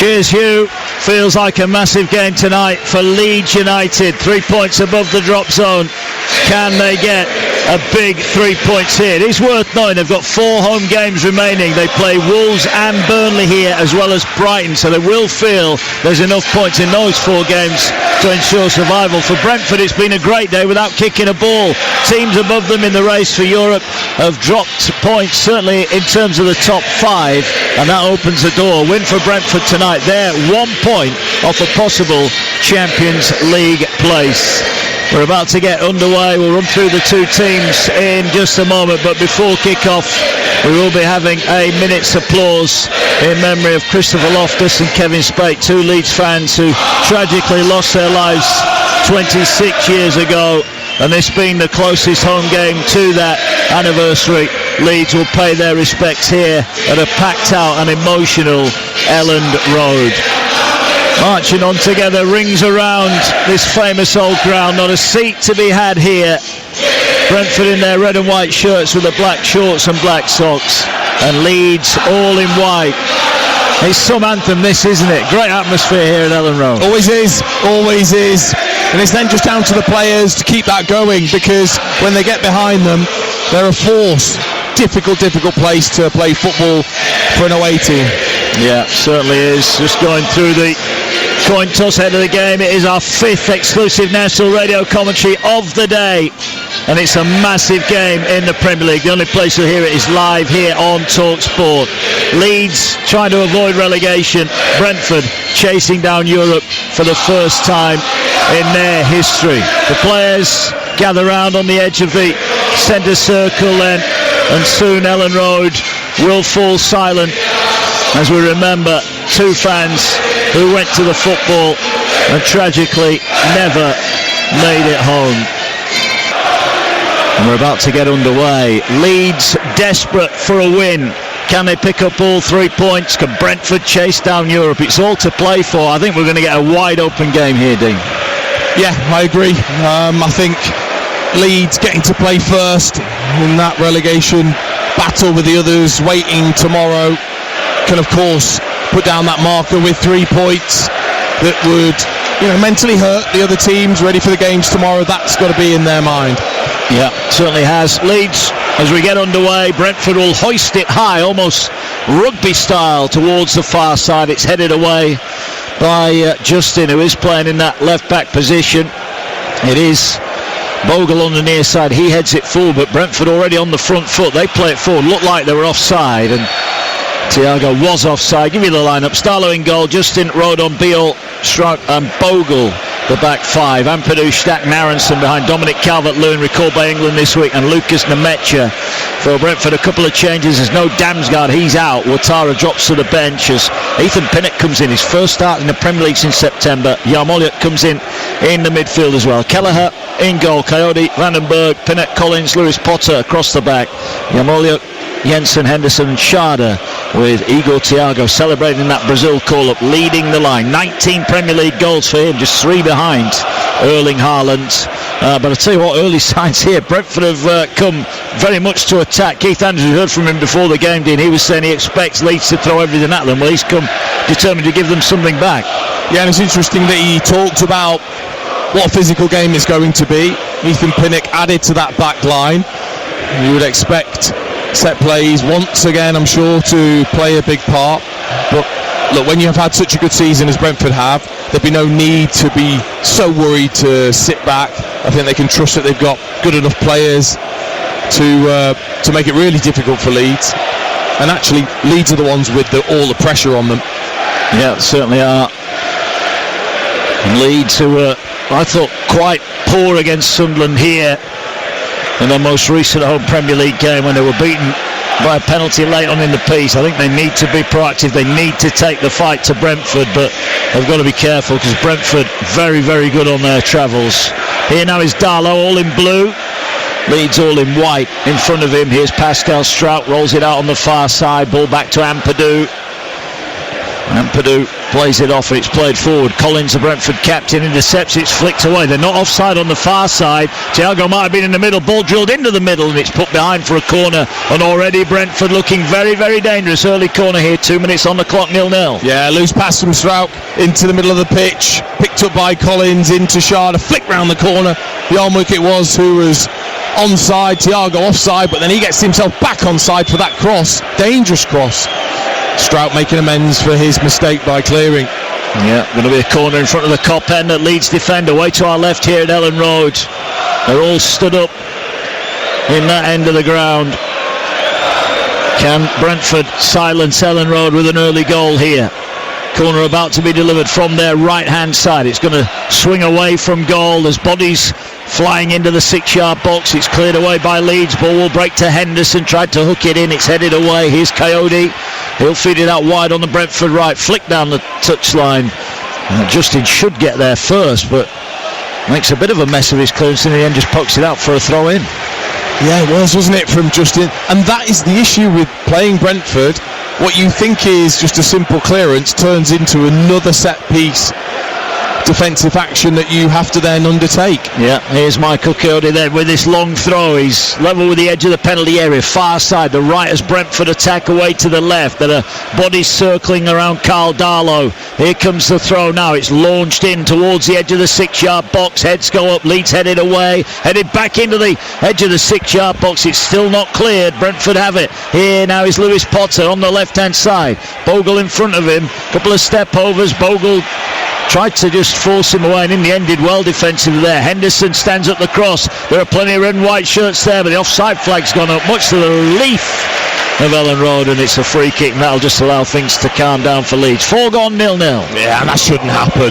Cheers, Hugh. Feels like a massive game tonight for Leeds United. 3 points above the drop zone. Can they get a big 3 points here? It is worth knowing they've got 4 home games remaining. They play Wolves and Burnley here, as well as Brighton, so they will feel there's enough points in those 4 games to ensure survival. For Brentford, it's been a great day without kicking a ball. Teams above them in the race for Europe have dropped points, certainly in terms of the top 5, and that opens the door. Win for Brentford tonight. They're 1 point off a possible Champions League place. We're about to get underway. We'll run through the 2 teams in just a moment, but before kick-off we will be having a minute's applause in memory of Christopher Loftus and Kevin Spate, 2 Leeds fans who tragically lost their lives 26 years ago, and this being the closest home game to that anniversary, Leeds will pay their respects here at a packed out and emotional Elland Road. Marching on together, rings around this famous old ground, not a seat to be had here. Brentford in their red and white shirts with the black shorts and black socks, and Leeds all in white. It's some anthem this, isn't it? Great atmosphere here at Elland Road. Always is, always is. And it's then just down to the players to keep that going, because when they get behind them, they're a force. Difficult place to play football for an away team. Yeah, certainly is. Just going through the coin toss ahead of the game. It is our 5th exclusive national radio commentary of the day, and it's a massive game in the Premier League. The only place you'll hear it is live here on TalkSport. Leeds trying to avoid relegation. Brentford chasing down Europe for the first time in their history. The players gather round on the edge of the centre circle then, and soon Elland Road will fall silent as we remember 2 fans who went to the football and tragically never made it home. And we're about to get underway. Leeds desperate for a win. Can they pick up all 3 points? Can Brentford chase down Europe? It's all to play for. I think we're going to get a wide open game here, Dean. Yeah, I agree. I think Leeds getting to play first in that relegation battle with the others waiting tomorrow can of course put down that marker with 3 points that would, mentally hurt the other teams ready for the games tomorrow. That's got to be in their mind. Yeah, certainly has. Leeds, as we get underway, Brentford will hoist it high, almost rugby style, towards the far side. It's headed away by Justin, who is playing in that left back position. It is Bogle on the near side. He heads it forward, but Brentford already on the front foot. They play it forward. Looked like they were offside, and Thiago was offside. Give me the lineup. Starlo in goal. Justin, Rodon, Beale, Struck and Bogle, the back 5. Ampadu, Stack and Aronson behind Dominic Calvert-Lewin, recalled by England this week, and Lucas Nemecha. For Brentford, a couple of changes. There's no Damsgaard. He's out. Ouattara drops to the bench as Ethan Pinnock comes in. His first start in the Premier League since September. Yarmoliuk comes in the midfield as well. Kelleher in goal. Coyote, Vandenberg, Pinnock, Collins, Lewis Potter across the back. Yarmoliuk, Jensen, Henderson and Schade, with Igor Thiago celebrating that Brazil call-up, leading the line. 19 Premier League goals for him, just 3 behind Erling Haaland. But I'll tell you what, early signs here. Brentford have come very much to attack. Keith Andrews, heard from him before the game, Dean. He was saying he expects Leeds to throw everything at them. Well, he's come determined to give them something back. Yeah, and it's interesting that he talked about what a physical game it's going to be. Ethan Pinnock added to that back line. You would expect set plays once again, I'm sure, to play a big part. But look, when you have had such a good season as Brentford have, there'd be no need to be so worried to sit back. I think they can trust that they've got good enough players to make it really difficult for Leeds. And actually, Leeds are the ones with all the pressure on them. Yeah, certainly are. And Leeds, who were, I thought, quite poor against Sunderland here in their most recent home Premier League game when they were beaten by a penalty late on in the piece. I think they need to be proactive. They need to take the fight to Brentford, but they've got to be careful because Brentford very, very good on their travels. Here now is Darlow, all in blue. Leeds all in white. In front of him, here's Pascal Strout, rolls it out on the far side. Ball back to Ampadu. And Purdue plays it off, and it's played forward. Collins, the Brentford captain, intercepts, it's flicked away. They're not offside on the far side. Thiago might have been in the middle, ball drilled into the middle, and it's put behind for a corner. And already Brentford looking very, very dangerous. Early corner here, 2 minutes on the clock, 0-0. Yeah, loose pass from Strouk into the middle of the pitch, picked up by Collins into Sharda, flick round the corner. The Armwick it was who was onside, Thiago offside, but then he gets himself back onside for that cross. Dangerous cross. Strout making amends for his mistake by clearing. Yeah, going to be a corner in front of the Cop end at Leeds defender. Way to our left here at Ellen Road. They're all stood up in that end of the ground. Can Brentford silence Ellen Road with an early goal here? Corner about to be delivered from their right hand side. It's going to swing away from goal. There's bodies flying into the 6-yard box. It's cleared away by Leeds. Ball will break to Henderson. Tried to hook it in. It's headed away. Here's Coyote. He'll feed it out wide on the Brentford right. Flick down the touchline. Justin should get there first, but makes a bit of a mess of his clearance, and in the end just pokes it out for a throw in. Yeah, it was, wasn't it, from Justin? And that is the issue with playing Brentford. What you think is just a simple clearance turns into another set piece defensive action that you have to then undertake. Yeah, here's Michael Coyote then with this long throw. He's level with the edge of the penalty area, far side. The right as Brentford attack away to the left. There are bodies circling around Carl Darlow. Here comes the throw now. It's launched in towards the edge of the 6-yard box. Heads go up. Leeds headed away. Headed back into the edge of the 6-yard box. It's still not cleared. Brentford have it. Here now is Lewis Potter on the left-hand side. Bogle in front of him. Couple of step overs. Bogle tried to just force him away, and in the end did well defensively there. Henderson stands up the cross. There are plenty of red and white shirts there, but the offside flag's gone up, much to the relief of Ellen Road, and it's a free kick, and that'll just allow things to calm down for Leeds. 4 gone, 0-0. Yeah, that shouldn't happen.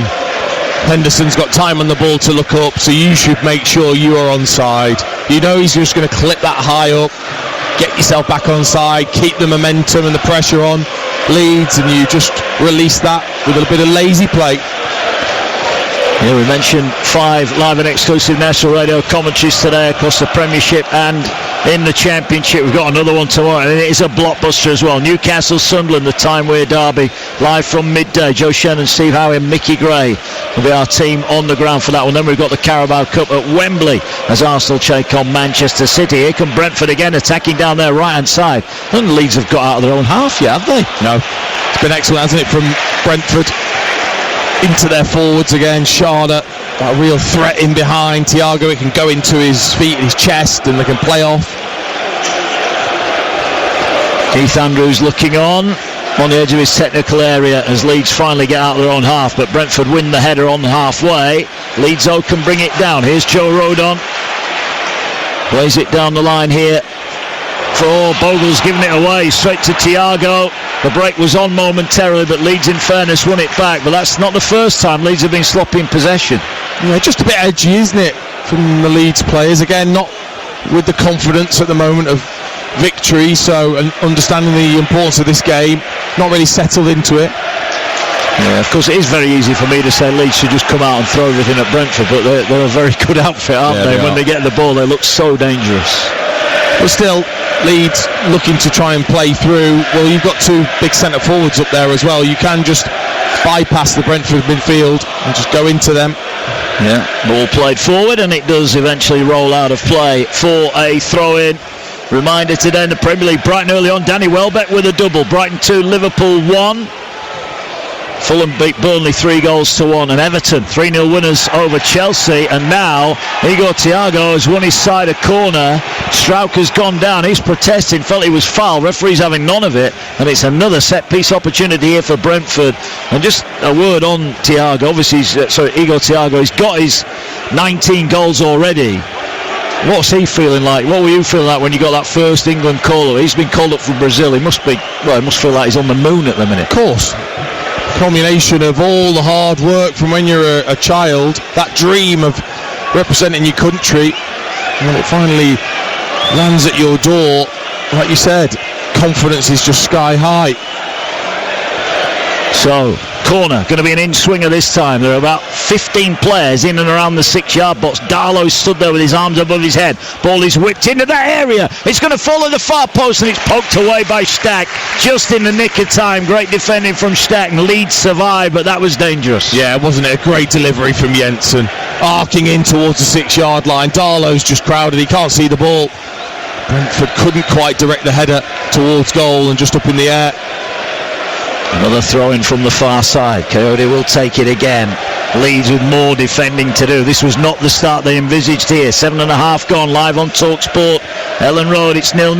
Henderson's got time on the ball to look up, so you should make sure you are onside. You know he's just going to clip that high up. Get yourself back onside, keep the momentum and the pressure on Leeds, and you just release that with a bit of lazy play. Yeah, we mentioned 5 live and exclusive national radio commentaries today across the Premiership and in the Championship. We've got another one tomorrow, and it is a blockbuster as well. Newcastle Sunderland, the Time Weir derby, live from midday. Joe Shannon, Steve Howe and Mickey Gray will be our team on the ground for that one. Then we've got the Carabao Cup at Wembley as Arsenal take on Manchester City. Here come Brentford again, attacking down their right hand side. And Leeds have got out of their own half yet, have they? No, it's been excellent, hasn't it, from Brentford into their forwards again. Sharda, a real threat in behind. Thiago, it can go into his feet and his chest, and they can play off. Keith Andrews looking on the edge of his technical area as Leeds finally get out of their own half, but Brentford win the header on the halfway. Leeds can bring it down. Here's Joe Rodon, plays it down the line here for Bogle's giving it away straight to Thiago. The break was on momentarily, but Leeds in fairness won it back. But that's not the first time Leeds have been sloppy in possession. Yeah, just a bit edgy, isn't it, from the Leeds players? Again, not with the confidence at the moment of victory, so understanding the importance of this game, not really settled into it. Yeah, of course it is very easy for me to say Leeds should just come out and throw everything at Brentford, but they're a very good outfit, aren't they? When they get the ball, they look so dangerous. But still, Leeds looking to try and play through. Well, you've got 2 big centre forwards up there as well. You can just bypass the Brentford midfield and just go into them. Yeah, ball played forward, and it does eventually roll out of play for a throw-in. Reminder today in the Premier League, Brighton early on, Danny Welbeck with a double. Brighton 2, Liverpool 1. Fulham beat Burnley 3-1, and Everton 3-0 winners over Chelsea. And now Igor Thiago has won his side a corner. Strouk has gone down. He's protesting, felt he was foul. Referee's having none of it, and it's another set-piece opportunity here for Brentford. And just a word on Thiago. Obviously, Igor Thiago, he's got his 19 goals already. What's he feeling like? What were you feeling like when you got that first England call? He's been called up from Brazil. He must feel like he's on the moon at the minute. Of course. Culmination of all the hard work from when you're a child, that dream of representing your country, and when it finally lands at your door, like you said, confidence is just sky high. So Corner, going to be an in-swinger this time. There are about 15 players in and around the 6-yard box. Darlow stood there with his arms above his head. Ball is whipped into that area. It's going to fall at the far post and it's poked away by Stack. Just in the nick of time. Great defending from Stack. And Leeds survived, but that was dangerous. Yeah, wasn't it a great delivery from Jensen? Arcing in towards the 6-yard line. Darlow's just crowded. He can't see the ball. Brentford couldn't quite direct the header towards goal and just up in the air. Another throw in from the far side. Coyote will take it again. Leeds with more defending to do. This was not the start they envisaged here. 7.5 gone, live on TalkSport. Ellen Road, it's 0-0.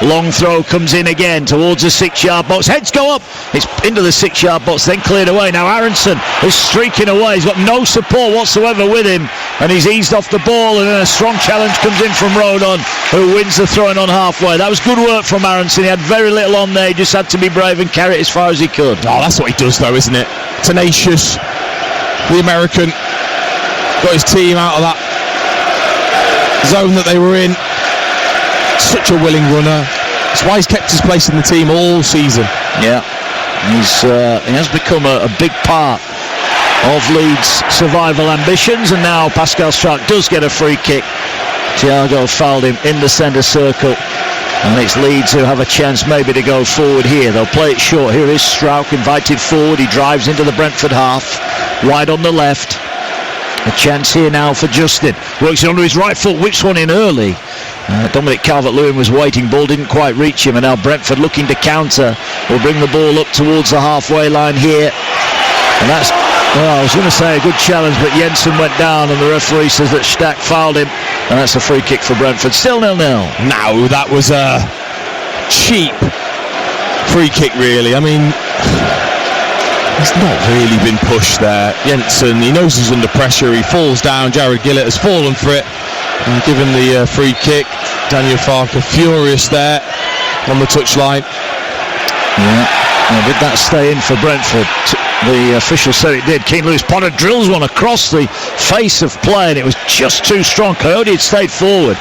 Long throw comes in again towards the 6-yard box. Heads go up. It's into the 6-yard box, then cleared away. Now Aronson is streaking away. He's got no support whatsoever with him, and he's eased off the ball, and then a strong challenge comes in from Rodon, who wins the throw-in on halfway. That was good work from Aronson. He had very little on there. He just had to be brave and carry it as far as he could. Oh, that's what he does though, isn't it? Tenacious. The American got his team out of that zone that they were in. Such a willing runner. That's why he's kept his place in the team all season. Yeah, he has become a big part of Leeds' survival ambitions, and now Pascal Struijk does get a free kick. Thiago fouled him in the centre circle, and it's Leeds who have a chance maybe to go forward here. They'll play it short. Here is Struijk invited forward. He drives into the Brentford half, wide on the left. A chance here now for Justin. Works it onto his right foot, whips one in early. Dominic Calvert-Lewin was waiting, ball didn't quite reach him, and now Brentford looking to counter. Will bring the ball up towards the halfway line here. And that's, well, I was going to say a good challenge, but Jensen went down and the referee says that Stack fouled him, and that's a free kick for Brentford. Still 0-0. No, that was a cheap free kick really. I mean, he's not really been pushed there. Jensen, he knows he's under pressure, he falls down. Jared Gillett has fallen for it and given the free kick. Daniel Farker furious there on the touchline. Yeah, now did that stay in for Brentford? The official said it did. Keane Lewis Potter drills one across the face of play, and it was just too strong. Coyote had stayed forward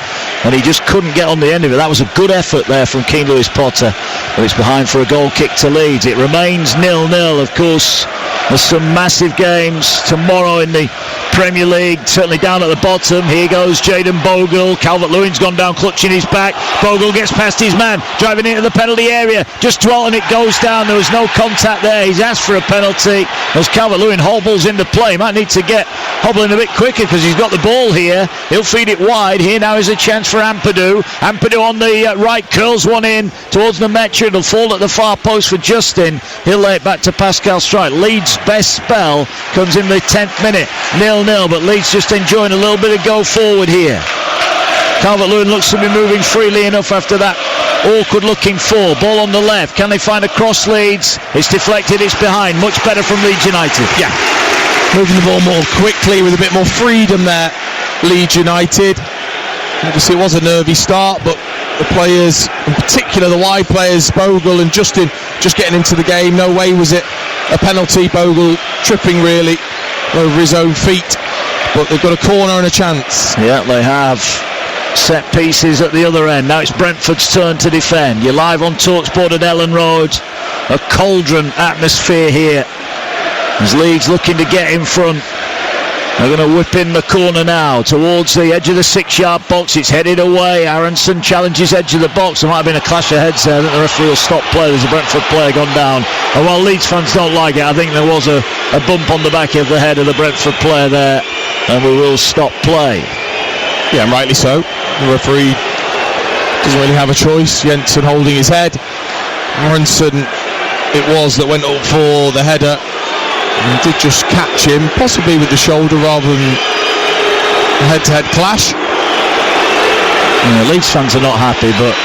and he just couldn't get on the end of it. That was a good effort there from Keane Lewis Potter, but it's behind for a goal kick to Leeds. It remains 0-0. Of course, there's some massive games tomorrow in the Premier League, certainly down at the bottom. Here goes Jayden Bogle. Calvert-Lewin's gone down clutching his back. Bogle gets past his man, driving into the penalty area, just dwelt, and it goes down. There was no contact there. He's asked for a penalty as Calvert-Lewin hobbles into play. Might need to get hobbling a bit quicker because he's got the ball here. He'll feed it wide. Here now is a chance for Ampadu. Ampadu on the right, curls one in towards Nemetra. It'll fall at the far post for Justin. He'll lay it back to Pascal Struijk. Leeds' best spell comes in the 10th minute. 0-0, but Leeds just enjoying a little bit of go forward here. Calvert-Lewin looks to be moving freely enough after that awkward looking fall. Ball on the left. Can they find a cross? Leeds? It's deflected, it's behind. Much better from Leeds United. Yeah, moving the ball more quickly with a bit more freedom there, Leeds United. Obviously it was a nervy start, but the players, in particular the wide players, Bogle and Justin, just getting into the game. No way was it a penalty. Bogle tripping really over his own feet, but they've got a corner and a chance. Yeah, they have. Set pieces at the other end. Now it's Brentford's turn to defend. You're live on TalkSport at Ellen Road. A cauldron atmosphere here as Leeds looking to get in front. They're going to whip in the corner now towards the edge of the 6-yard box. It's headed away. Aronson challenges edge of the box. There might have been a clash of heads there. I think the referee will stop play. There's a Brentford player gone down. And while Leeds fans don't like it, I think there was a bump on the back of the head of the Brentford player there, and we will stop play. Yeah, and rightly so. The referee doesn't really have a choice. Jensen holding his head. Aronson it was that went up for the header. And he did just catch him, possibly with the shoulder rather than a head-to-head clash. Yeah, Leeds fans are not happy, but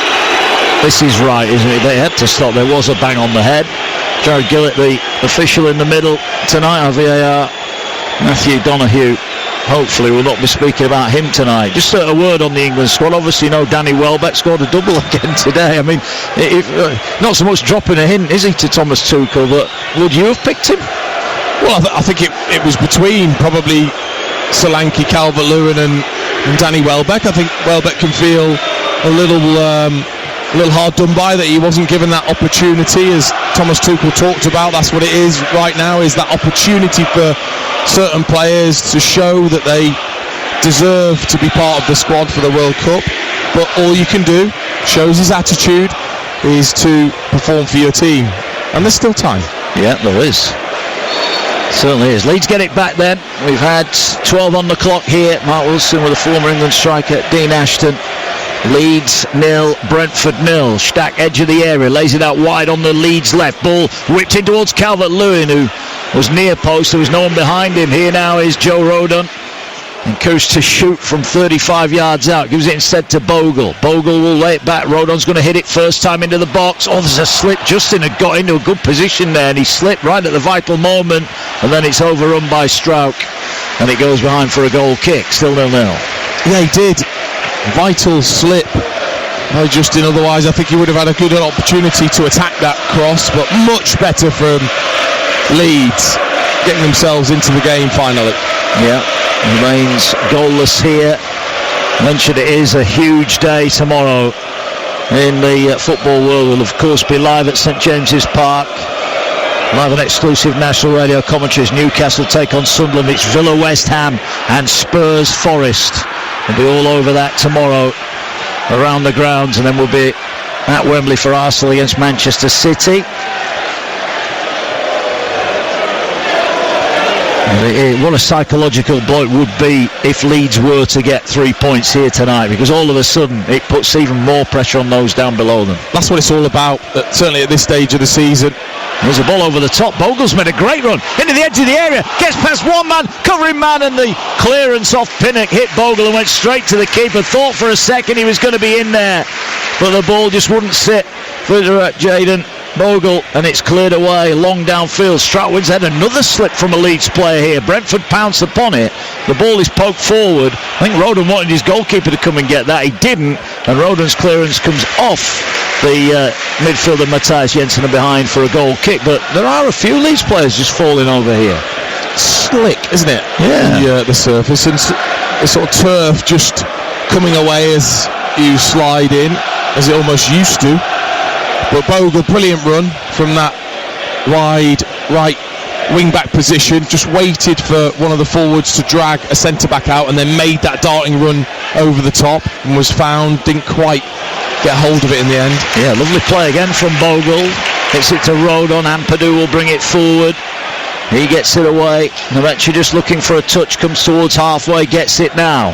this is right, isn't it? They had to stop. There was a bang on the head. Jared Gillett, the official in the middle tonight, our VAR. Matthew Donoghue, hopefully we'll not be speaking about him tonight. Just a word on the England squad. Obviously, Danny Welbeck scored a double again today. I mean, not so much dropping a hint, is he, to Thomas Tuchel, but would you have picked him? Well, I think it was between probably Solanke, Calvert-Lewin and Danny Welbeck. I think Welbeck can feel a little hard done by that he wasn't given that opportunity, as Thomas Tuchel talked about. That's what it is right now, is that opportunity for certain players to show that they deserve to be part of the squad for the World Cup. But all you can do, shows his attitude, is to perform for your team. And there's still time. Yeah, there is. Certainly is. Leeds get it back then. We've had 12 on the clock here. Mark Wilson with a former England striker, Dean Ashton. Leeds 0, Brentford 0. Stack edge of the area, lays it out wide on the Leeds left. Ball whipped in towards Calvert-Lewin, who was near post. There was no one behind him. Here now is Joe Rodon. Encouraged to shoot from 35 yards out. Gives it instead to Bogle. Bogle will lay it back. Rodon's going to hit it first time into the box. Oh, there's a slip. Justin had got into a good position there, and he slipped right at the vital moment. And then it's overrun by Strauch. And it goes behind for a goal kick. Still 0-0. Yeah, he did. Vital slip by Justin. Otherwise, I think he would have had a good opportunity to attack that cross. But much better from Leeds, getting themselves into the game finally. Yeah. Remains goalless here. Mentioned it is a huge day tomorrow in the football world. We'll of course be live at St James's Park. Live and exclusive national radio commentaries. Newcastle take on Sunderland. It's Villa West Ham and Spurs Forest. We'll be all over that tomorrow around the grounds, and then we'll be at Wembley for Arsenal against Manchester City. What a psychological blow it would be if Leeds were to get 3 points here tonight, because all of a sudden it puts even more pressure on those down below them. That's what it's all about, certainly at this stage of the season. There's a ball over the top. Bogle's made a great run into the edge of the area, gets past one man, covering man, and the clearance off Pinnock hit Bogle and went straight to the keeper. Thought for a second he was going to be in there, but the ball just wouldn't sit for Jaden Bogle, and it's cleared away long downfield. Stratwood's had another slip from a Leeds player here. Brentford pounced upon it. The ball is poked forward. I think Rodon wanted his goalkeeper to come and get that. He didn't, and Rodon's clearance comes off the midfielder Matthias Jensen behind for a goal kick. But there are a few Leeds players just falling over here. Slick, isn't it? Yeah. The surface, and the sort of turf just coming away as you slide in, as it almost used to. But Bogle, brilliant run from that wide right wing-back position, just waited for one of the forwards to drag a centre-back out, and then made that darting run over the top, and was found, didn't quite get hold of it in the end. Yeah, lovely play again from Bogle. Hits it to Rodon. Ampadu will bring it forward. He gets it away. Novechi just looking for a touch, comes towards halfway, gets it now.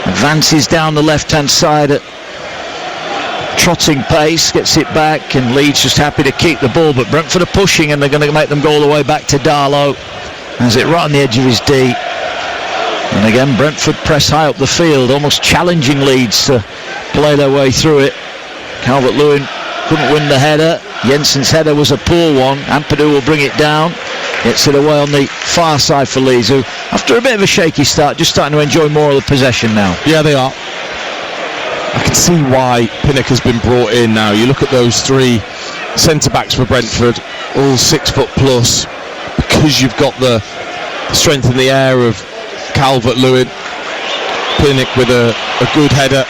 Advances down the left-hand side at trotting pace, gets it back, and Leeds just happy to keep the ball, but Brentford are pushing, and they're going to make them go all the way back to Darlow. Has it right on the edge of his D. And again, Brentford press high up the field, almost challenging Leeds to play their way through it. Calvert-Lewin couldn't win the header. Jensen's header was a poor one. Ampadu will bring it down. Gets it away on the far side for Leeds, who, after a bit of a shaky start, just starting to enjoy more of the possession now. Yeah, they are. I can see why Pinnock has been brought in now. You look at those three centre-backs for Brentford, all 6 foot plus, because you've got the strength in the air of Calvert-Lewin. Pinnock with a good header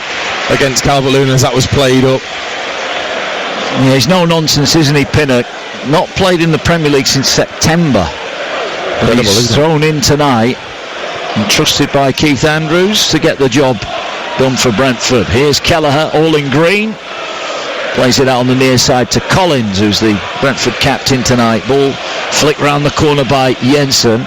against Calvert-Lewin as that was played up. Yeah, he's no nonsense, isn't he, Pinnock? Not played in the Premier League since September. But he's thrown in tonight and trusted by Keith Andrews to get the job done for Brentford. Here's Kelleher, all in green. Plays it out on the near side to Collins, who's the Brentford captain tonight. Ball flicked round the corner by Jensen.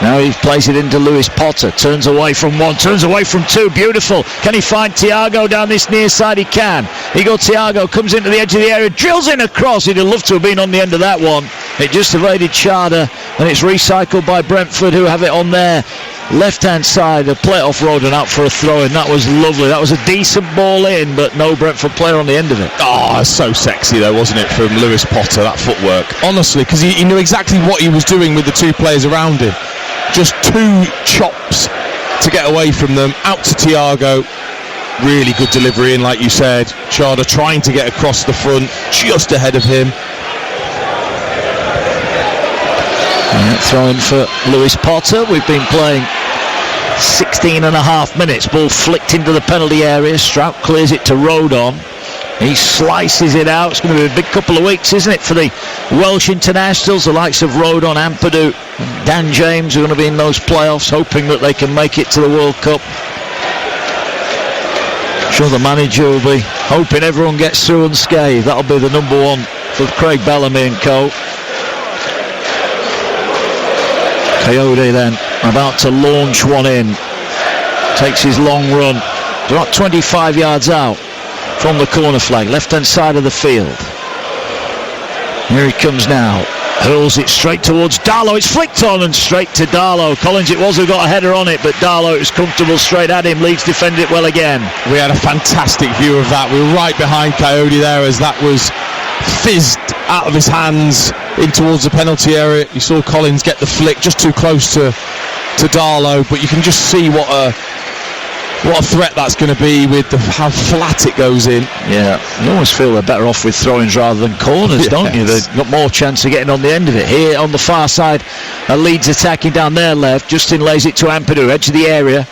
Now he plays it into Lewis Potter. Turns away from one, turns away from two. Beautiful. Can he find Thiago down this near side? He can. Thiago comes into the edge of the area, drills in a cross. He'd have loved to have been on the end of that one. It just evaded Chada, and it's recycled by Brentford, who have it on their left-hand side. A play off Rodon out for a throw-in. That was lovely. That was a decent ball in, but no Brentford player on the end of it. Oh, so sexy though, wasn't it, from Lewis Potter, that footwork. Honestly, because he knew exactly what he was doing with the two players around him. Just two chops to get away from them. Out to Thiago. Really good delivery in, like you said. Chada trying to get across the front, just ahead of him. Throw-in for Lewis Potter. We've been playing 16 and a half minutes. Ball flicked into the penalty area. Strout clears it to Rodon. He slices it out. It's going to be a big couple of weeks, isn't it, for the Welsh internationals, the likes of Rodon, Ampadu, Dan James are going to be in those playoffs, hoping that they can make it to the World Cup. I'm sure the manager will be hoping everyone gets through unscathed. That'll be the number one for Craig Bellamy and co. Coyote then about to launch one in. Takes his long run. They're about 25 yards out from the corner flag, left-hand side of the field. Here he comes now. Hurls it straight towards Darlow. It's flicked on and straight to Darlow. Collins it was who got a header on it, but Darlow, it was comfortable straight at him. Leeds defended it well again. We had a fantastic view of that. We were right behind Coyote there as that was fizzed out of his hands in towards the penalty area. You saw Collins get the flick just too close to Darlow, but you can just see what a threat that's going to be with how flat it goes in. Yeah, you always feel they're better off with throw-ins rather than corners, yes. Don't you? They've got more chance of getting on the end of it. Here on the far side, Leeds attacking down their left. Justin lays it to Ampadu, edge of the area.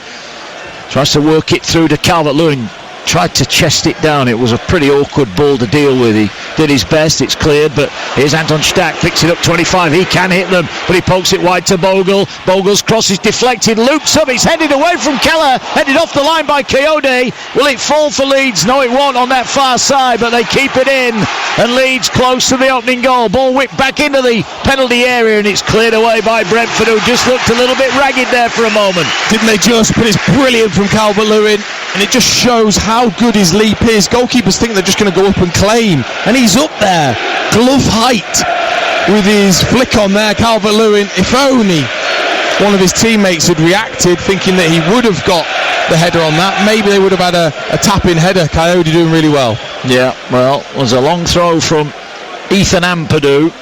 Tries to work it through to Calvert-Lewin. Tried to chest it down. It was a pretty awkward ball to deal with. He did his best. It's cleared, but here's Anton Stack, picks it up 25. He can hit them, but he pokes it wide to Bogle. Bogle's cross is deflected, loops up. It's headed away from Keller, headed off the line by Coyote. Will it fall for Leeds? No, it won't on that far side, but they keep it in, and Leeds close to the opening goal. Ball whipped back into the penalty area, and it's cleared away by Brentford, who just looked a little bit ragged there for a moment. Didn't they just? But it's brilliant from Calvert-Lewin, and it just shows how good his leap is. Goalkeepers think they're just going to go up and claim, and he's up there, glove height, with his flick on there. Calvert-Lewin, if only one of his teammates had reacted, thinking that he would have got the header on that, maybe they would have had a tap-in header. Coyote doing really well. Yeah, well, it was a long throw from Ethan Ampadu.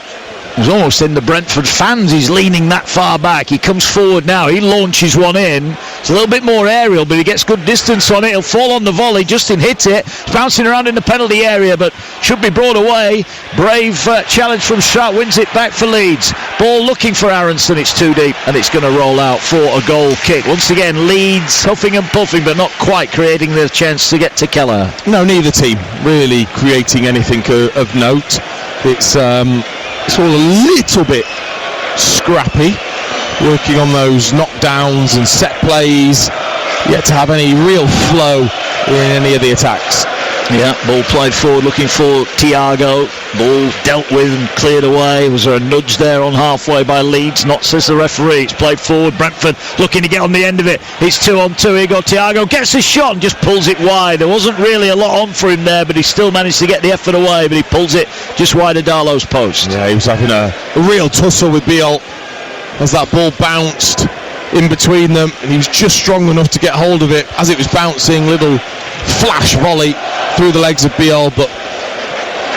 It was almost in the Brentford fans. He's leaning that far back. He comes forward now. He launches one in. It's a little bit more aerial, but he gets good distance on it. He'll fall on the volley. Justin hits it. It's bouncing around in the penalty area, but should be brought away. Brave challenge from Sharp, wins it back for Leeds. Ball looking for Aronson. It's too deep, and it's going to roll out for a goal kick. Once again, Leeds huffing and puffing, but not quite creating the chance to get to Keller. No, neither team really creating anything of note. It's all a little bit scrappy, working on those knockdowns and set plays, yet to have any real flow in any of the attacks. Yeah, ball played forward, looking for Thiago. Ball dealt with and cleared away. Was there a nudge there on halfway by Leeds? Not, says the referee. It's played forward. Brentford looking to get on the end of it. It's 2-on-2. Here goes Thiago. Gets a shot and just pulls it wide. There wasn't really a lot on for him there, but he still managed to get the effort away. But he pulls it just wide of Darlow's post. Yeah, he was having a real tussle with Biol as that ball bounced in between them, and he was just strong enough to get hold of it as it was bouncing. Little flash volley through the legs of Biol, but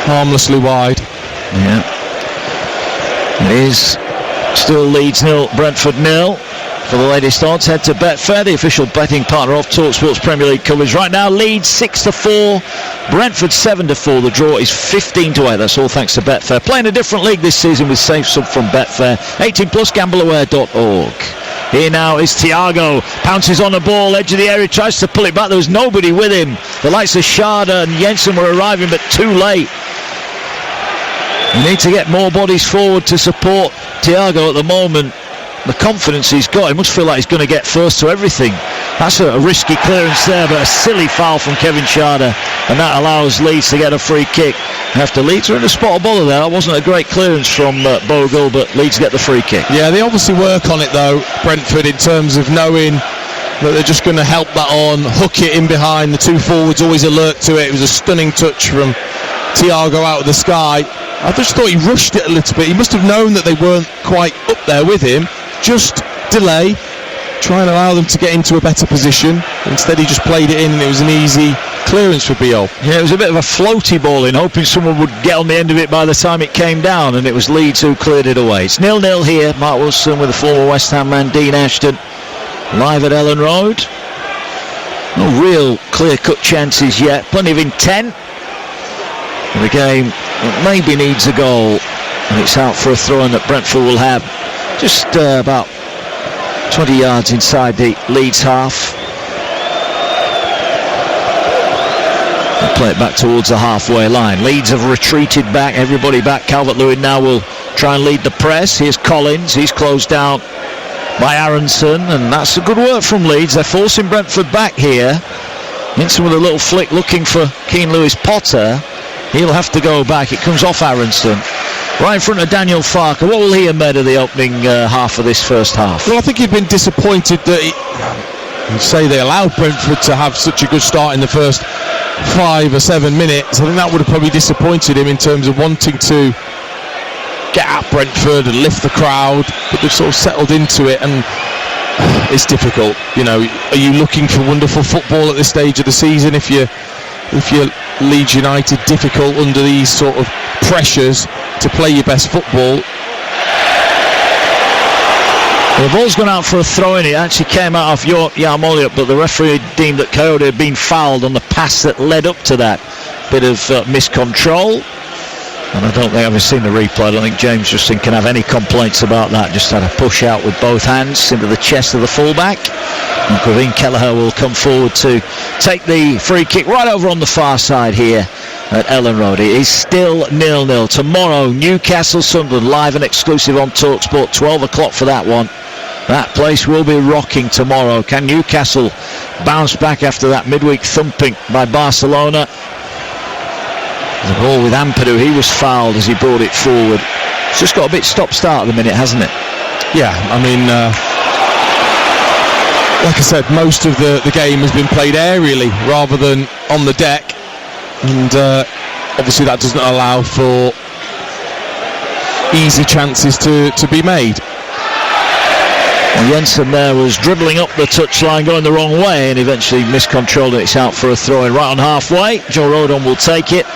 harmlessly wide. Yeah, it is still Leeds 0, Brentford 0. For the latest odds, head to Betfair, the official betting partner of TalkSport's Premier League coverage. Right now, Leeds 6-4, Brentford 7-4. The draw is 15-8. That's all thanks to Betfair. Playing a different league this season with Safe Sub from Betfair. 18+, gambleaware.org. Here now is Thiago, pounces on the ball, edge of the area, tries to pull it back. There was nobody with him. The likes of Schade and Jensen were arriving, but too late. You need to get more bodies forward to support Thiago at the moment. The confidence he's got, he must feel like he's going to get first to everything. That's a risky clearance there, but a silly foul from Kevin Schade, and that allows Leeds to get a free kick. After Leeds are in a spot of bother there. That wasn't a great clearance from Bogle, but Leeds get the free kick. Yeah, they obviously work on it though, Brentford, in terms of knowing that they're just going to help that on, hook it in behind. The two forwards always alert to it. It was a stunning touch from Thiago out of the sky. I just thought he rushed it a little bit. He must have known that they weren't quite up there with him. Just delay, try and allow them to get into a better position. Instead he just played it in, and it was an easy clearance for Biol. Yeah, it was a bit of a floaty ball in, hoping someone would get on the end of it by the time it came down, and it was Leeds who cleared it away. It's 0-0 here. Mark Wilson with the former West Ham man Dean Ashton live at Ellen Road. No real clear-cut chances yet. Plenty of intent. The game maybe needs a goal, and it's out for a throw-in that Brentford will have just about 20 yards inside the Leeds half. They'll play it back towards the halfway line. Leeds have retreated back, everybody back. Calvert-Lewin now will try and lead the press. Here's Collins, he's closed out by Aronson, and that's a good work from Leeds. They're forcing Brentford back here. Minson with a little flick looking for Keane Lewis-Potter. He'll have to go back. It comes off Aronson. Right in front of Daniel Farke. What will he have made of the opening half of this first half? Well, I think he'd been disappointed that you say they allowed Brentford to have such a good start in the first 5 or 7 minutes. I think that would have probably disappointed him in terms of wanting to get at Brentford and lift the crowd, but they've sort of settled into it, and it's difficult. You know, are you looking for wonderful football at this stage of the season? If you're Leeds United, difficult under these sort of pressures to play your best football. Well, the ball's gone out for a throw-in. It actually came out off Yarmoliuk, but the referee deemed that Coyote had been fouled on the pass that led up to that bit of miscontrol. And I don't think I've seen the replay. I don't think James Justin can have any complaints about that. Just had a push out with both hands into the chest of the fullback. And Gravine Kelleher will come forward to take the free kick right over on the far side here at Ellen Road. It is still 0-0. Tomorrow, Newcastle Sunderland, live and exclusive on TalkSport, 12 o'clock for that one. That place will be rocking tomorrow. Can Newcastle bounce back after that midweek thumping by Barcelona? The ball with Ampadu, he was fouled as he brought it forward. It's just got a bit stop-start at the minute, hasn't it? Yeah, I mean, like I said, most of the game has been played aerially rather than on the deck, and obviously that doesn't allow for easy chances to be made. Well, Jensen there was dribbling up the touchline, going the wrong way, and eventually miscontrolled it. It's out for a throw-in right on halfway. Joe Rodon will take it.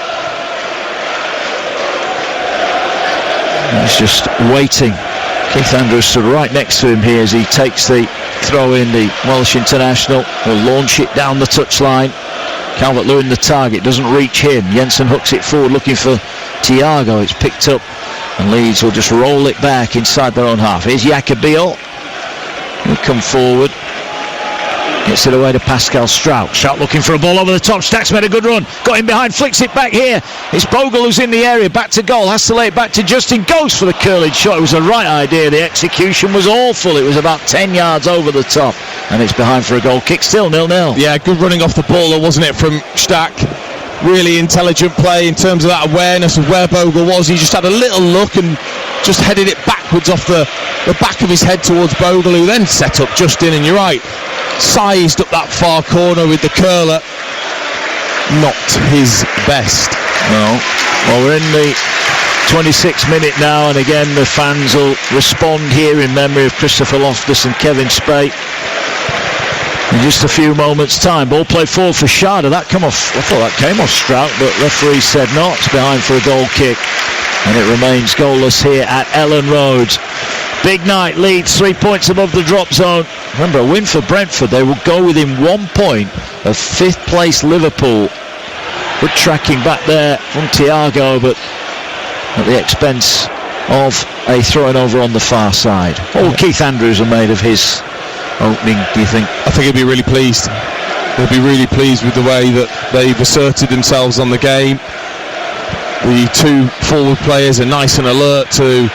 He's just waiting. Keith Andrews stood right next to him here as he takes the throw in. The Welsh international will launch it down the touchline. Calvert-Lewin the target, doesn't reach him. Jensen hooks it forward looking for Thiago. It's picked up and Leeds will just roll it back inside their own half. Here's Jacobiel. He'll come forward. Gets it away to Pascal Strout. Strout looking for a ball over the top. Stack's made a good run. Got him behind. Flicks it back here. It's Bogle who's in the area. Back to goal. Has to lay it back to Justin. Goes for the curling shot. It was the right idea. The execution was awful. It was about 10 yards over the top. And it's behind for a goal kick. Still 0-0. Yeah, good running off the ball, wasn't it, from Stack? Really intelligent play in terms of that awareness of where Bogle was. He just had a little look and just headed it backwards off the back of his head towards Bogle, who then set up Justin, and you're right, sized up that far corner with the curler. Not his best. No. Well, we're in the 26th minute now, and again the fans will respond here in memory of Christopher Loftus and Kevin Spate. In just a few moments' time, ball played forward for Sharda. That came off. I thought that came off Strout, but referee said not. It's behind for a goal kick, and it remains goalless here at Ellen Road. Big night. Leeds 3 points above the drop zone. Remember, a win for Brentford. They will go within 1 point of 5th place Liverpool. Good tracking back there from Thiago, but at the expense of a throw-in over on the far side. What will Keith Andrews have made of his opening, do you think? I think he'll be really pleased. He'll be really pleased with the way that they've asserted themselves on the game. The two forward players are nice and alert to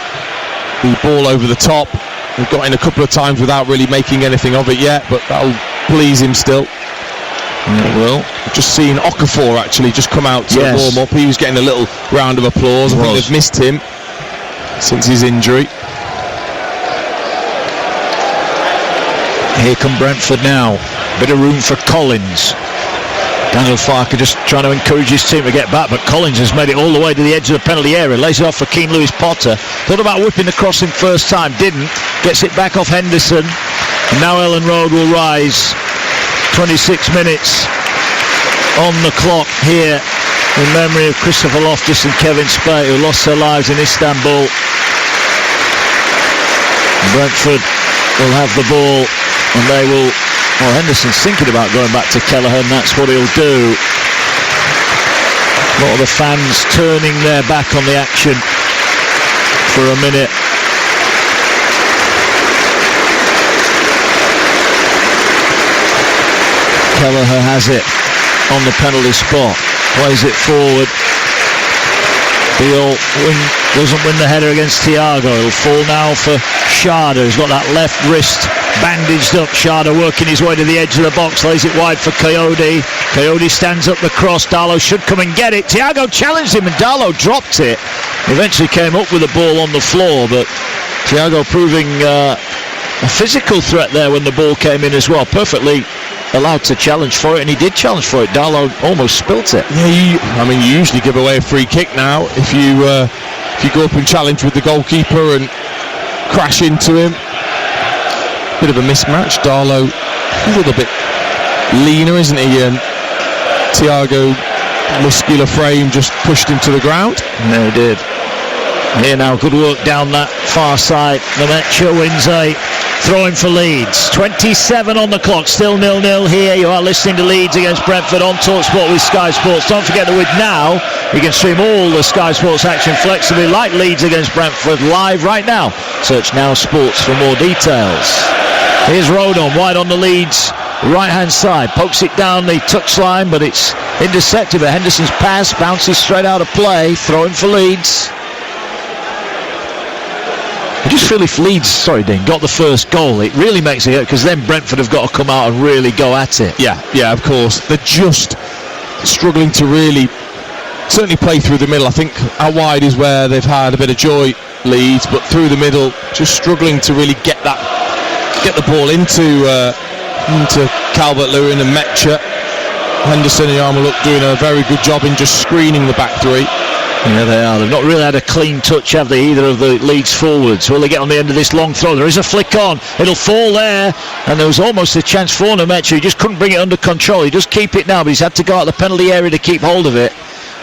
the ball over the top. They've got in a couple of times without really making anything of it yet, but that'll please him still. It will. I've just seen Okafor actually just come out to warm up. He was getting a little round of applause. I think they've missed him since his injury. Here come Brentford now. Bit of room for Collins. Daniel Farke just trying to encourage his team to get back, but Collins has made it all the way to the edge of the penalty area. Lays it off for Keane Lewis-Potter. Thought about whipping the crossing first time, didn't. Gets it back off Henderson. And now Ellen Road will rise. 26 minutes on the clock here in memory of Christopher Loftus and Kevin Spate, who lost their lives in Istanbul. Brentford will have the ball, and they will. Well, Henderson's thinking about going back to Kelleher, and that's what he'll do. A lot of the fans turning their back on the action for a minute. Kelleher has it on the penalty spot. plays it forward. Beale doesn't win the header against Thiago. It'll fall now for Sharda, who's got that left wrist bandaged up. Sharda working his way to the edge of the box, lays it wide for Coyote. Coyote stands up the cross. Darlow should come and get it. Thiago challenged him and Darlow dropped it. Eventually came up with the ball on the floor, but Thiago proving a physical threat there when the ball came in as well. Perfectly allowed to challenge for it, and he did challenge for it. Darlow almost spilt it. Yeah, you usually give away a free kick now if you go up and challenge with the goalkeeper and crash into him. Bit of a mismatch. Darlow a little bit leaner, isn't he? And Thiago, muscular frame, just pushed him to the ground. Yeah, he did. Here now, good work down that far side. Nemecha wins a throw-in for Leeds. 27 on the clock, still 0-0 here. You are listening to Leeds against Brentford on TalkSport with Sky Sports. Don't forget that with Now, you can stream all the Sky Sports action flexibly like Leeds against Brentford live right now. Search Now Sports for more details. Here's Rodon, wide on the Leeds right-hand side. Pokes it down the touchline, but it's intercepted. But Henderson's pass bounces straight out of play. Throw-in for Leeds. I just feel if Leeds, got the first goal, it really makes it hurt, because then Brentford have got to come out and really go at it. Yeah, of course. They're just struggling to really, certainly play through the middle. I think out wide is where they've had a bit of joy, Leeds, but through the middle, just struggling to really get the ball into Calvert-Lewin and Mecha. Henderson and Yarmouk doing a very good job in just screening the back three. Yeah, they are. They've not really had a clean touch, have they, either of the Leeds forwards? Will they get on the end of this long throw? There is a flick on. It'll fall there. And there was almost a chance for Nemecha. He just couldn't bring it under control. He does keep it now, but he's had to go out the penalty area to keep hold of it.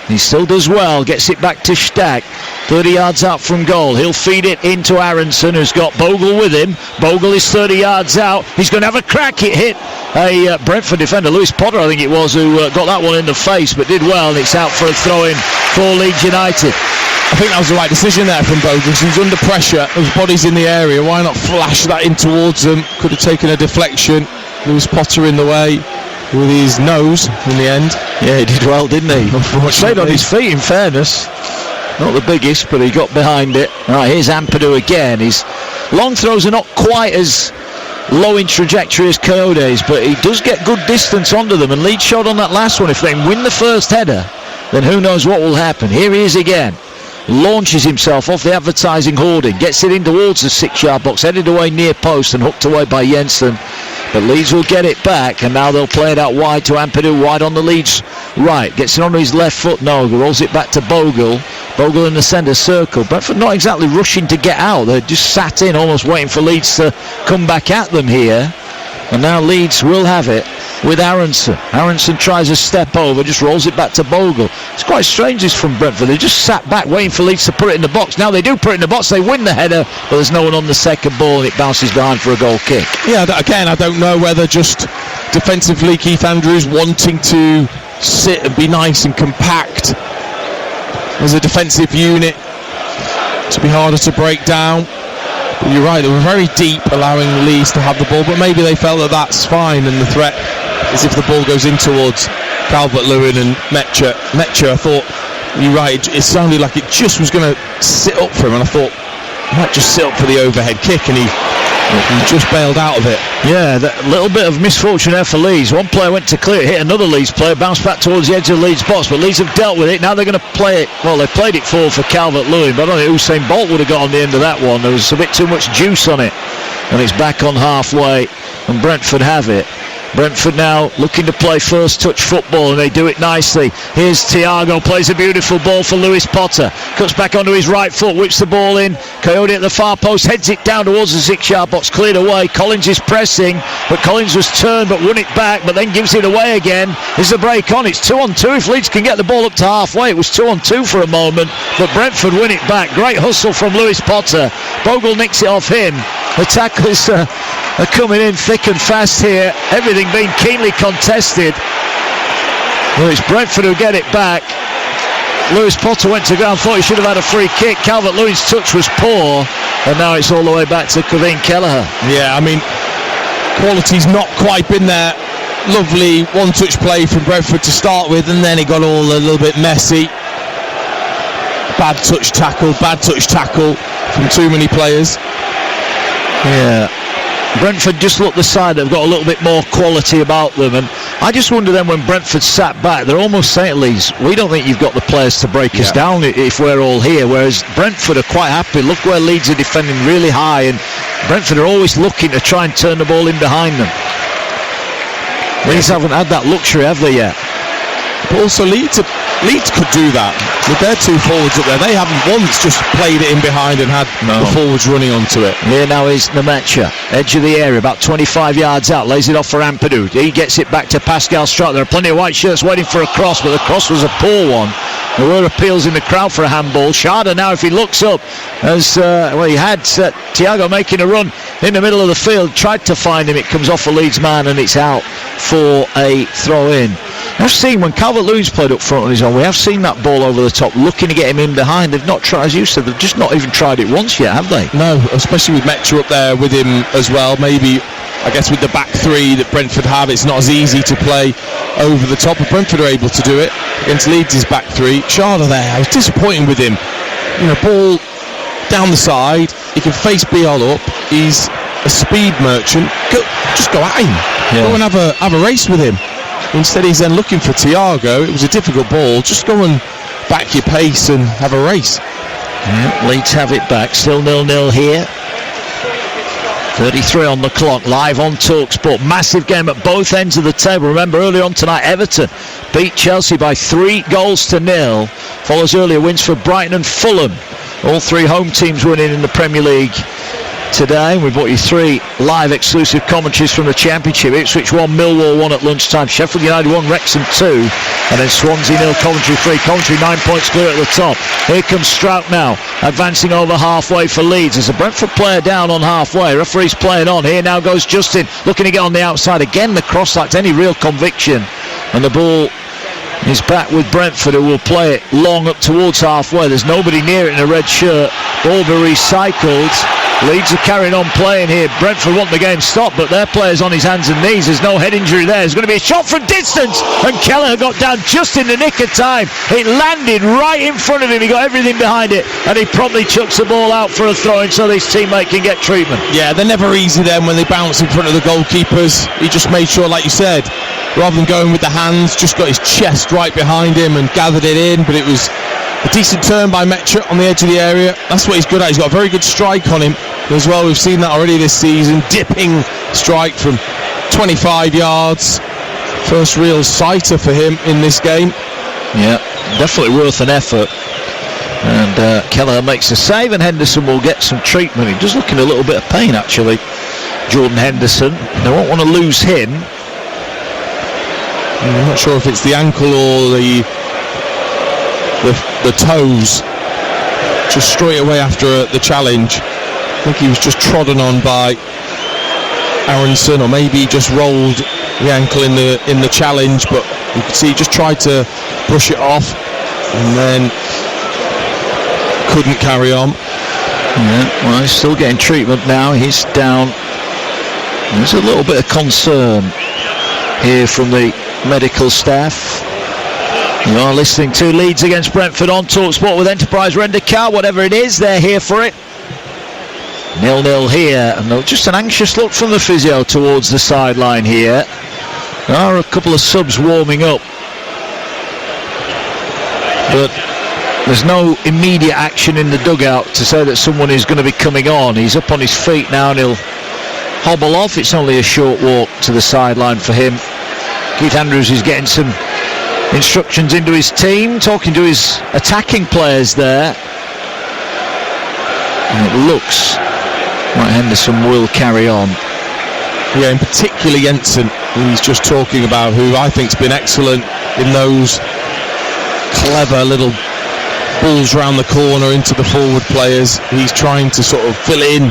He still does well. Gets it back to Stack. 30 yards out from goal. He'll feed it into Aronson, who's got Bogle with him. Bogle is 30 yards out. He's going to have a crack. It hit a Brentford defender, Lewis Potter, I think it was, who got that one in the face, but did well. And it's out for a throw-in for Leeds United. I think that was the right decision there from Bogle. He was under pressure. There's bodies in the area. Why not flash that in towards them? Could have taken a deflection. Lewis Potter in the way with his nose in the end. Yeah, he did well, didn't he? Stayed on his feet, in fairness. Not the biggest, but he got behind it. All right, here's Ampadu again. His long throws are not quite as low in trajectory as Coyote's, but he does get good distance onto them, and Leeds showed on that last one. If they can win the first header, then who knows what will happen. Here he is again. Launches himself off the advertising hoarding, gets it in towards the 6-yard box, headed away near post and hooked away by Jensen. But Leeds will get it back, and now they'll play it out wide to Ampadu, wide on the Leeds right. Gets it onto his left foot, no, rolls it back to Bogle. Bogle in the centre circle. Brentford not exactly rushing to get out. They're just sat in, almost waiting for Leeds to come back at them here. And now Leeds will have it with Aronson. Aronson tries a step over, just rolls it back to Bogle. It's quite strange this from Brentford. They just sat back waiting for Leeds to put it in the box. Now they do put it in the box, they win the header, but there's no one on the second ball and it bounces behind for a goal kick. Yeah, again, I don't know whether just defensively Keith Andrews wanting to sit and be nice and compact as a defensive unit to be harder to break down. But you're right, they were very deep, allowing Leeds to have the ball, but maybe they felt that that's fine, and the threat is if the ball goes in towards Calvert-Lewin and Mecha. I thought, you're right, it sounded like it just was going to sit up for him, and I thought, he might just sit up for the overhead kick, and he just bailed out of it. Yeah, that little bit of misfortune there for Leeds. One player went to clear, hit another Leeds player, bounced back towards the edge of Leeds' box, but Leeds have dealt with it. Now they're going to play it. Well, they played it for Calvert-Lewin, but I don't think Usain Bolt would have got on the end of that one. There was a bit too much juice on it, and it's back on halfway, and Brentford have it. Brentford now looking to play first touch football, and they do it nicely. Here's Thiago, plays a beautiful ball for Lewis Potter, cuts back onto his right foot, whips the ball in. Coyote at the far post, heads it down towards the 6-yard box, cleared away. Collins is pressing, but Collins was turned but won it back, but then gives it away again. There's the break on, it's 2-on-2 if Leeds can get the ball up to halfway. It was 2-on-2 for a moment, but Brentford win it back. Great hustle from Lewis Potter. Bogle nicks it off him. The tacklers are coming in thick and fast here, everything being keenly contested. Well, it's Brentford who get it back. Lewis Potter went to ground, thought he should have had a free kick. Calvert-Lewin's touch was poor, and now it's all the way back to Kevin Kelleher. Yeah, I mean, quality's not quite been there lovely one-touch play from Brentford to start with, and then it got all a little bit messy. Bad touch tackle from too many players. Yeah. Brentford just look the side that have got a little bit more quality about them, and I just wonder then when Brentford sat back, they're almost saying to Leeds, we don't think you've got the players to break us down if we're all here, whereas Brentford are quite happy. Look where Leeds are defending really high, and Brentford are always looking to try and turn the ball in behind them. Leeds haven't had that luxury, have they, yet? But also Leeds could do that with their two forwards up there. They haven't once just played it in behind and had the forwards running onto it. Here now is Nemecha, edge of the area, about 25 yards out, lays it off for Ampadu. He gets it back to Pascal Strutt. There are plenty of white shirts waiting for a cross, but the cross was a poor one. There were appeals in the crowd for a handball. Schade now, if he looks up, as he had Thiago making a run in the middle of the field, tried to find him. It comes off a Leeds man and it's out for a throw-in. I've seen when Calvert-Lewin's played up front on his own, we have seen that ball over the top, looking to get him in behind. They've not tried, as you said, they've just not even tried it once yet, have they? No, especially with Mecha up there with him as well. Maybe, I guess, with the back three that Brentford have, it's not as easy to play over the top. But Brentford are able to do it against Leeds' back three. Schade there, I was disappointed with him. Ball down the side, he can face Biol up. He's a speed merchant. Just go at him. Yeah. Go and have a race with him. Instead he's then looking for Thiago. It was a difficult ball. Just go and back your pace and have a race. Yeah, Leeds have it back. Still 0-0 here. 33 on the clock, live on TalkSport. Massive game at both ends of the table. Remember, earlier on tonight, Everton beat Chelsea by 3-0. Follows earlier wins for Brighton and Fulham. All three home teams winning in the Premier League today. We brought you 3 live exclusive commentaries from the Championship. Ipswich 1, Millwall 1 at lunchtime. Sheffield United 1, Wrexham 2. And then Swansea 0, Coventry 3. Coventry 9 points clear at the top. Here comes Strout now, advancing over halfway for Leeds. There's a Brentford player down on halfway. Referee's playing on. Here now goes Justin, looking to get on the outside. Again, the cross lacked any real conviction. And the ball is back with Brentford, who will play it long up towards halfway. There's nobody near it in a red shirt. Ball be recycled. Leeds are carrying on playing here. Brentford want the game stopped, but their player's on his hands and knees. There's no head injury there. There's going to be a shot from distance, and Kelleher got down just in the nick of time. It landed right in front of him. He got everything behind it, and he promptly chucks the ball out for a throw-in so his teammate can get treatment. Yeah, they're never easy then when they bounce in front of the goalkeepers. He just made sure, like you said, rather than going with the hands, just got his chest right behind him and gathered it in. But it was a decent turn by Mecha on the edge of the area. That's what he's good at. He's got a very good strike on him as well. We've seen that already this season. Dipping strike from 25 yards. First real sighter for him in this game. Yeah, definitely worth an effort. And Kelleher makes a save, and Henderson will get some treatment. He does look in a little bit of pain, actually, Jordan Henderson. They won't want to lose him. I'm not sure if it's the ankle or the toes. Just straight away after the challenge, I think he was just trodden on by Aronson, or maybe he just rolled the ankle in the challenge. But you could see he just tried to brush it off and then couldn't carry on. Yeah, well, he's still getting treatment now. He's down. There's a little bit of concern here from the medical staff. You are listening to Leeds against Brentford on TalkSport with Enterprise Rent-A-Car. Whatever it is, they're here for it. 0-0 here, and just an anxious look from the physio towards the sideline here. There are a couple of subs warming up, but there's no immediate action in the dugout to say that someone is going to be coming on. He's up on his feet now and he'll hobble off. It's only a short walk to the sideline for him. Keith Andrews is getting some instructions into his team, talking to his attacking players there. And it looks like Henderson will carry on. Yeah, in particular Jensen, who he's just talking about, who I think's been excellent in those clever little balls round the corner into the forward players. He's trying to sort of fill in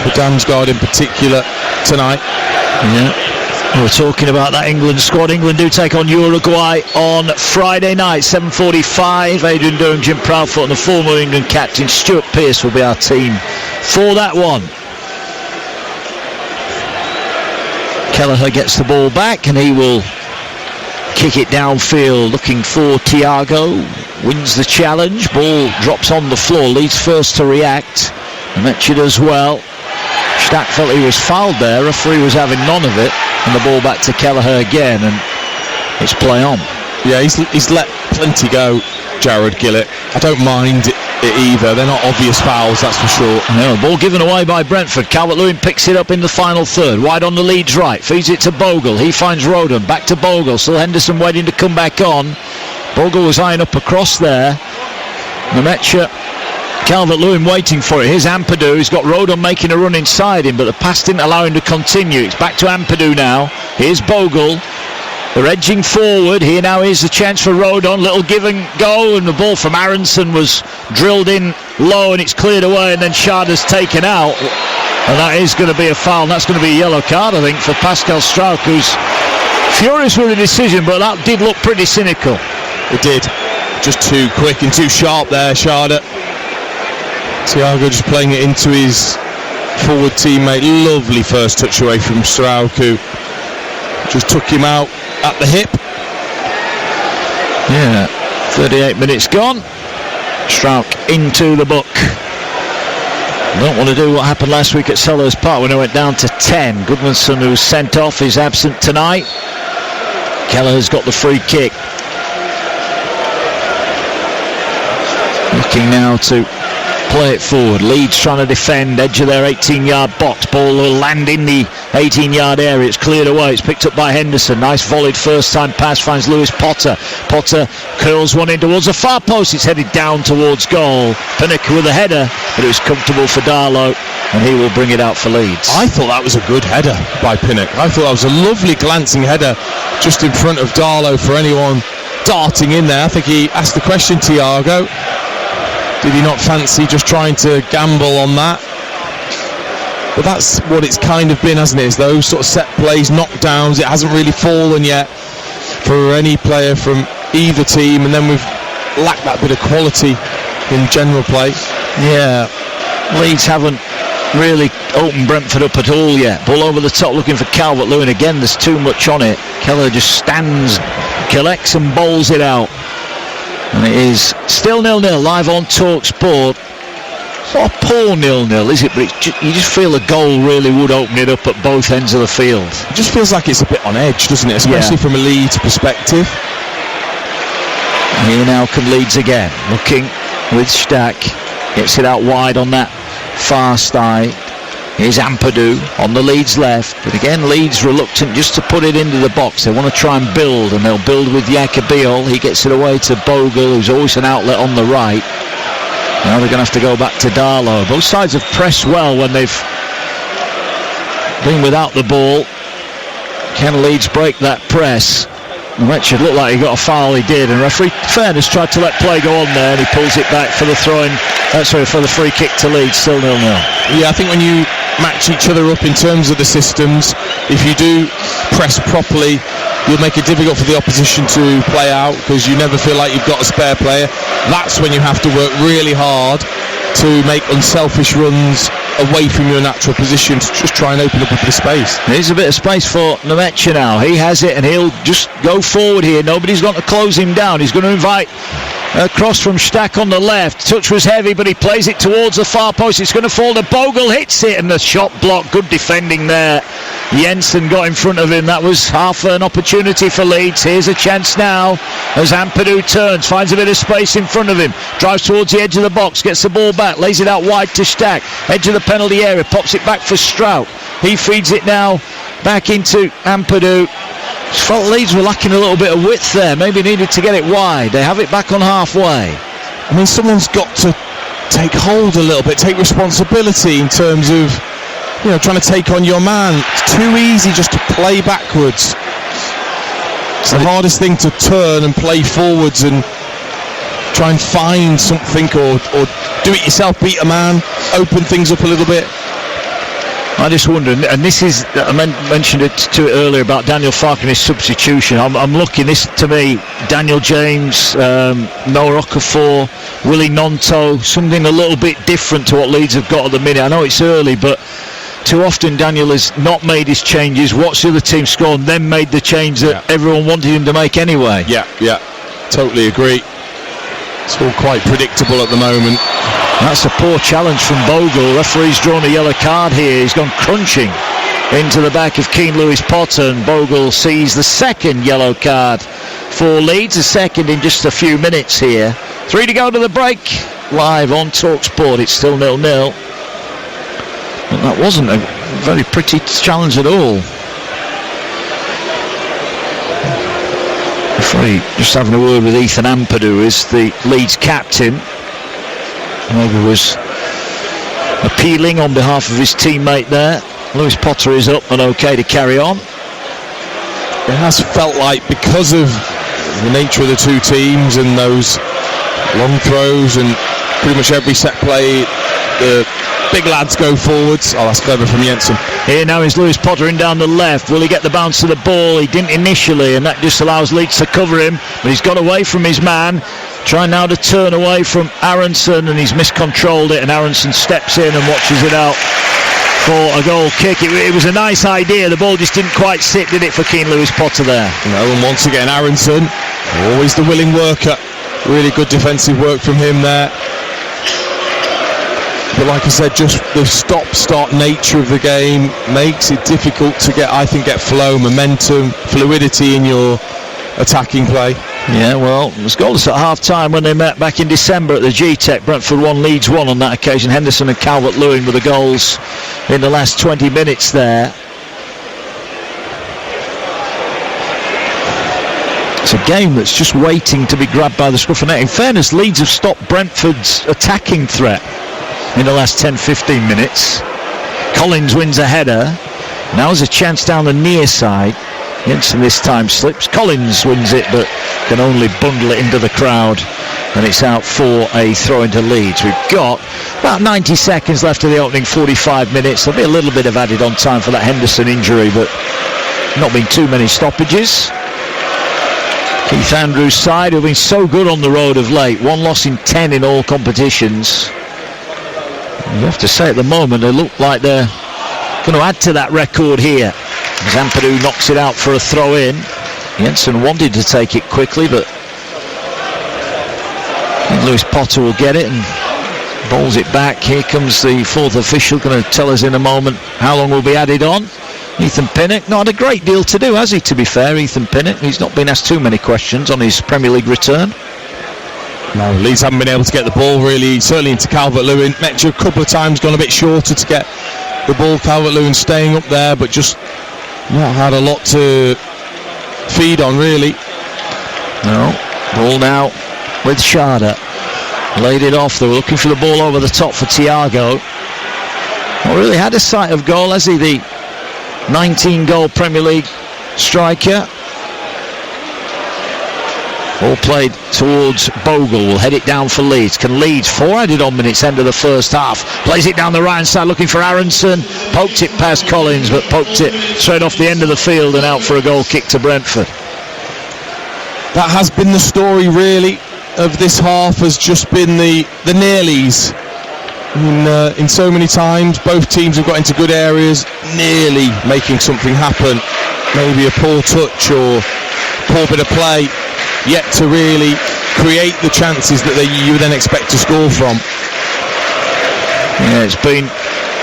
for Damsgaard in particular tonight. Yeah. We're talking about that England squad. England do take on Uruguay on Friday night, 7:45. Adrian Durham, Jim Proudfoot, and the former England captain Stuart Pearce will be our team for that one. Kelleher gets the ball back and he will kick it downfield, looking for Thiago. Wins the challenge. Ball drops on the floor. Leeds first to react. Nemetja as well. Stack felt he was fouled there. Referee was having none of it. And the ball back to Kelleher again, and it's play on. Yeah, he's let plenty go, Jared Gillett. I don't mind it either. They're not obvious fouls, that's for sure. No, ball given away by Brentford. Calvert-Lewin picks it up in the final third. Wide on the Leeds right. Feeds it to Bogle. He finds Rodon. Back to Bogle. Still Henderson waiting to come back on. Bogle was eyeing up across there. Nemetja, Calvert-Lewin waiting for it. Here's Ampadu. He's got Rodon making a run inside him, but the pass didn't allow him to continue. It's back to Ampadu now. Here's Bogle. They're edging forward. Here now is the chance for Rodon. Little give and go, and the ball from Aronson was drilled in low, and it's cleared away, and then Schada's taken out. And that is going to be a foul, and that's going to be a yellow card, I think, for Pascal Struijk, who's furious with the decision, but that did look pretty cynical. It did. Just too quick and too sharp there, Schada. Thiago just playing it into his forward teammate. Lovely first touch away from Struijk, who just took him out at the hip. Yeah, 38 minutes gone. Struijk into the book. Don't want to do what happened last week at Selhurst Park when it went down to 10. Goodmanson, who was sent off, is absent tonight. Kelleher's got the free kick. Looking now to play it forward. Leeds trying to defend, edge of their 18-yard box. Ball will land in the 18-yard area. It's cleared away. It's picked up by Henderson. Nice volleyed first-time pass. Finds Lewis Potter. Potter curls one in towards the far post. It's headed down towards goal. Pinnock with a header, but it was comfortable for Darlow, and he will bring it out for Leeds. I thought that was a good header by Pinnock. I thought that was a lovely glancing header just in front of Darlow for anyone darting in there. I think he asked the question, Thiago. Did he not fancy just trying to gamble on that? But that's what it's kind of been, hasn't it? It's those sort of set plays, knockdowns. It hasn't really fallen yet for any player from either team, and then we've lacked that bit of quality in general play. Yeah, Leeds haven't really opened Brentford up at all yet. Ball over the top looking for Calvert-Lewin. Again, there's too much on it. Kelleher just stands, collects and bowls it out. And it is still 0-0 live on Talk Sport. It's not a poor 0-0, is it? But you just feel a goal really would open it up at both ends of the field. It just feels like it's a bit on edge, doesn't it? Especially from a Leeds perspective. Here now come Leeds again. Looking with Stack. Gets it out wide on that far side. Here's Ampadu on the Leeds left, but again Leeds reluctant just to put it into the box. They want to try and build, and they'll build with Yacobiol. He gets it away to Bogle, who's always an outlet on the right. Now they're going to have to go back to Darlow. Both sides have pressed well when they've been without the ball. Can Leeds break that press? Nemetja looked like he got a foul. He did, and referee fairness tried to let play go on there, and he pulls it back for the for the free kick to Leeds. Still 0-0. Yeah, I think when you match each other up in terms of the systems, if you do press properly, you'll make it difficult for the opposition to play out, because you never feel like you've got a spare player. That's when you have to work really hard to make unselfish runs away from your natural position to just try and open up a bit of space. There's a bit of space for Nemetja now. He has it, and he'll just go forward here. Nobody's got to close him down. He's going to invite a cross from Stack on the left. Touch was heavy, but he plays it towards the far post. It's going to fall to Bogle, hits it, and the shot block. Good defending there. Jensen got in front of him. That was half an opportunity for Leeds. Here's a chance now as Ampadu turns, finds a bit of space in front of him, drives towards the edge of the box, gets the ball back, lays it out wide to Stack, edge of the penalty area, pops it back for Struijk. He feeds it now back into Ampadu. Just felt Leeds were lacking a little bit of width there, maybe needed to get it wide. They have it back on halfway. I mean, someone's got to take hold a little bit, take responsibility in terms of, you know, trying to take on your man. It's too easy just to play backwards. It's the hardest thing to turn and play forwards and try and find something, or do it yourself, beat a man, open things up a little bit. I just wonder, and this is, I mentioned it to it earlier about Daniel Farke and his substitution. I'm looking, this to me, Daniel James, Noah Okafor, Willie Gnonto, something a little bit different to what Leeds have got at the minute. I know it's early, but too often Daniel has not made his changes, watched the other team score, and then made the change that everyone wanted him to make anyway. Yeah, totally agree. It's all quite predictable at the moment. That's a poor challenge from Bogle. Referee's drawn a yellow card here. He's gone crunching into the back of Keane Lewis Potter, and Bogle sees the second yellow card for Leeds, a second in just a few minutes here. 3 to go to the break. Live on TalkSport, it's still 0-0. And that wasn't a very pretty challenge at all. Referee just having a word with Ethan Ampadu, who is the Leeds captain. Maybe was appealing on behalf of his teammate there. Lewis Potter is up and okay to carry on. It has felt like, because of the nature of the two teams and those long throws and pretty much every set play, the big lads go forwards. Oh, that's clever from Jensen. Here now is Lewis Potter in down the left. Will he get the bounce to the ball? He didn't initially, and that just allows Leeds to cover him, but he's got away from his man. Trying now to turn away from Aronson, and he's miscontrolled it, and Aronson steps in and watches it out for a goal kick. It was a nice idea. The ball just didn't quite sit, did it, for Keane Lewis Potter there? No, and once again Aronson, always the willing worker. Really good defensive work from him there. But like I said, just the stop-start nature of the game makes it difficult to get flow, momentum, fluidity in your attacking play. Yeah, well, it was goalless at half-time when they met back in December at the G-Tech. Brentford 1, Leeds 1 on that occasion. Henderson and Calvert-Lewin were the goals in the last 20 minutes there. It's a game that's just waiting to be grabbed by the scruff of the neck. In fairness, Leeds have stopped Brentford's attacking threat in the last 10-15 minutes. Collins wins a header. Now there's a chance down the near side. Jensen this time slips. Collins wins it, but can only bundle it into the crowd, and it's out for a throw into Leeds. We've got about 90 seconds left of the opening 45 minutes. There'll be a little bit of added on time for that Henderson injury, but not been too many stoppages. Keith Andrews' side, who've been so good on the road of late, 1 loss in 10 in all competitions. You have to say at the moment they look like they're going to add to that record here. Ampadu knocks it out for a throw in. Jensen wanted to take it quickly, but Lewis Potter will get it and bowls it back. Here comes the fourth official, going to tell us in a moment how long will be added on. Ethan Pinnock, not a great deal to do, has he, to be fair, Ethan Pinnock? He's not been asked too many questions on his Premier League return. No, Leeds haven't been able to get the ball really, certainly into Calvert-Lewin. Metju a couple of times gone a bit shorter to get the ball. Calvert-Lewin staying up there, but just not had a lot to feed on, really. No, ball now with Sharda. Laid it off. They were looking for the ball over the top for Thiago. Not really had a sight of goal, has he, the 19-goal Premier League striker? All played towards Bogle. Will head it down for Leeds. Can Leeds, 4 added on minutes, end of the first half. Plays it down the right hand side looking for Aronson. Poked it past Collins, but poked it straight off the end of the field and out for a goal kick to Brentford. That has been the story, really, of this half, has just been the nearlies. In so many times, both teams have got into good areas, nearly making something happen. Maybe a poor touch or poor bit of play, yet to really create the chances that you then expect to score from. Yeah, it's been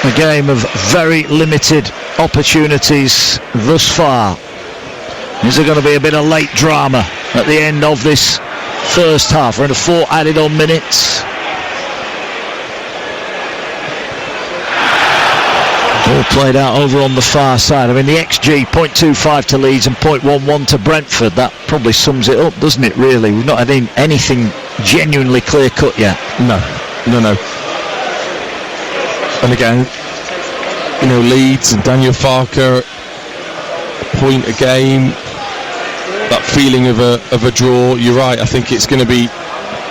a game of very limited opportunities thus far. Is there going to be a bit of late drama at the end of this first half? We're into 4 added on minutes. All played out over on the far side. I mean, the XG 0.25 to Leeds and 0.11 to Brentford. That probably sums it up, doesn't it, really? We've not had anything genuinely clear cut yet. No. And again, Leeds and Daniel Farke, a point a game, that feeling of a draw. You're right, I think it's going to be,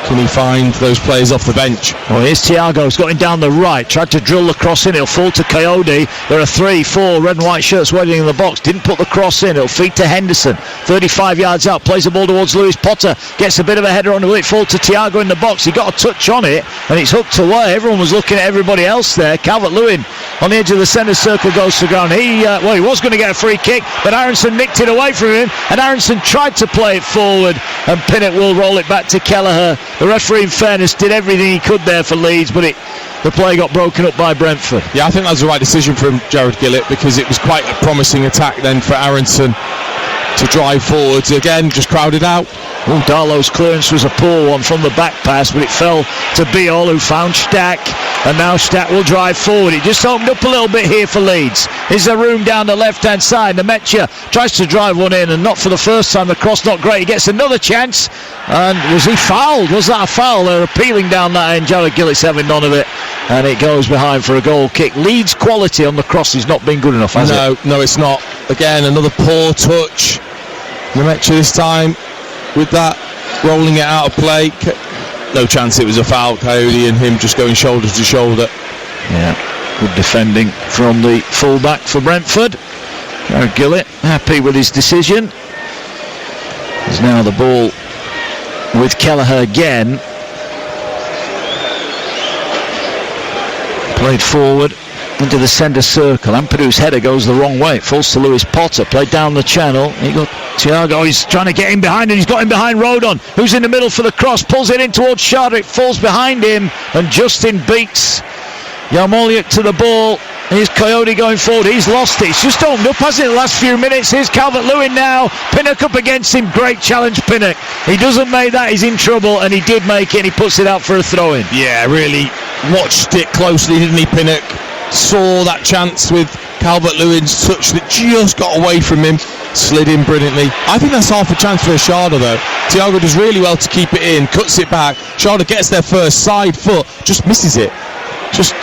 can he find those players off the bench? Well, here's Thiago. He's got him down the right. Tried to drill the cross in. It'll fall to Coyote. There are 3-4 red and white shirts waiting in the box. Didn't put the cross in. It'll feed to Henderson. 35 yards out. Plays the ball towards Lewis Potter. Gets a bit of a header on it. Will it fall to Thiago in the box? He got a touch on it and it's hooked away. Everyone was looking at everybody else there. Calvert-Lewin on the edge of the centre circle, goes to ground. He was going to get a free kick, but Aronson nicked it away from him, and Aronson tried to play it forward, and Pinnock will roll it back to Kelleher. The referee, in fairness, did everything he could there for Leeds, but the play got broken up by Brentford. Yeah, I think that was the right decision from Jared Gillett, because it was quite a promising attack then for Aronson to drive forwards. Again, just crowded out. Darlow's clearance was a poor one from the back pass, but it fell to Biol, who found Stack, and now Stack will drive forward. It just opened up a little bit here for Leeds. Is there room down the left-hand side? Nemecha tries to drive one in, and not for the first time. The cross not great. He gets another chance, and was he fouled? Was that a foul? They're appealing down that end. Jared Gillett's having none of it, and it goes behind for a goal kick. Leeds' quality on the cross has not been good enough, has it? No, it's not. Again, another poor touch. Nemecha this time with that, rolling it out of play. No chance it was a foul. Coyote and him just going shoulder to shoulder. Yeah, good defending from the fullback for Brentford. Jared Gillett happy with his decision. There's now the ball with Kelleher again. Played forward into the centre circle. Ampadu's header goes the wrong way. It falls to Lewis Potter. Played down the channel. He got Thiago. He's trying to get in behind, and he's got him behind Rodon, who's in the middle for the cross. Pulls it in towards Sharda. It falls behind him, and Justin beats Yarmoliuk to the ball. Here's Coyote going forward. He's lost it. It's just opened up, hasn't it, the last few minutes. Here's Calvert-Lewin now. Pinnock up against him. Great challenge, Pinnock. He doesn't make that, he's in trouble, and he did make it, and he puts it out for a throw-in. Yeah, really watched it closely, didn't he, Pinnock? Saw that chance with Calvert-Lewin's touch that just got away from him, slid in brilliantly. I think that's half a chance for Sharda though. Thiago does really well to keep it in, cuts it back. Sharda gets there first, side foot, just misses it. Just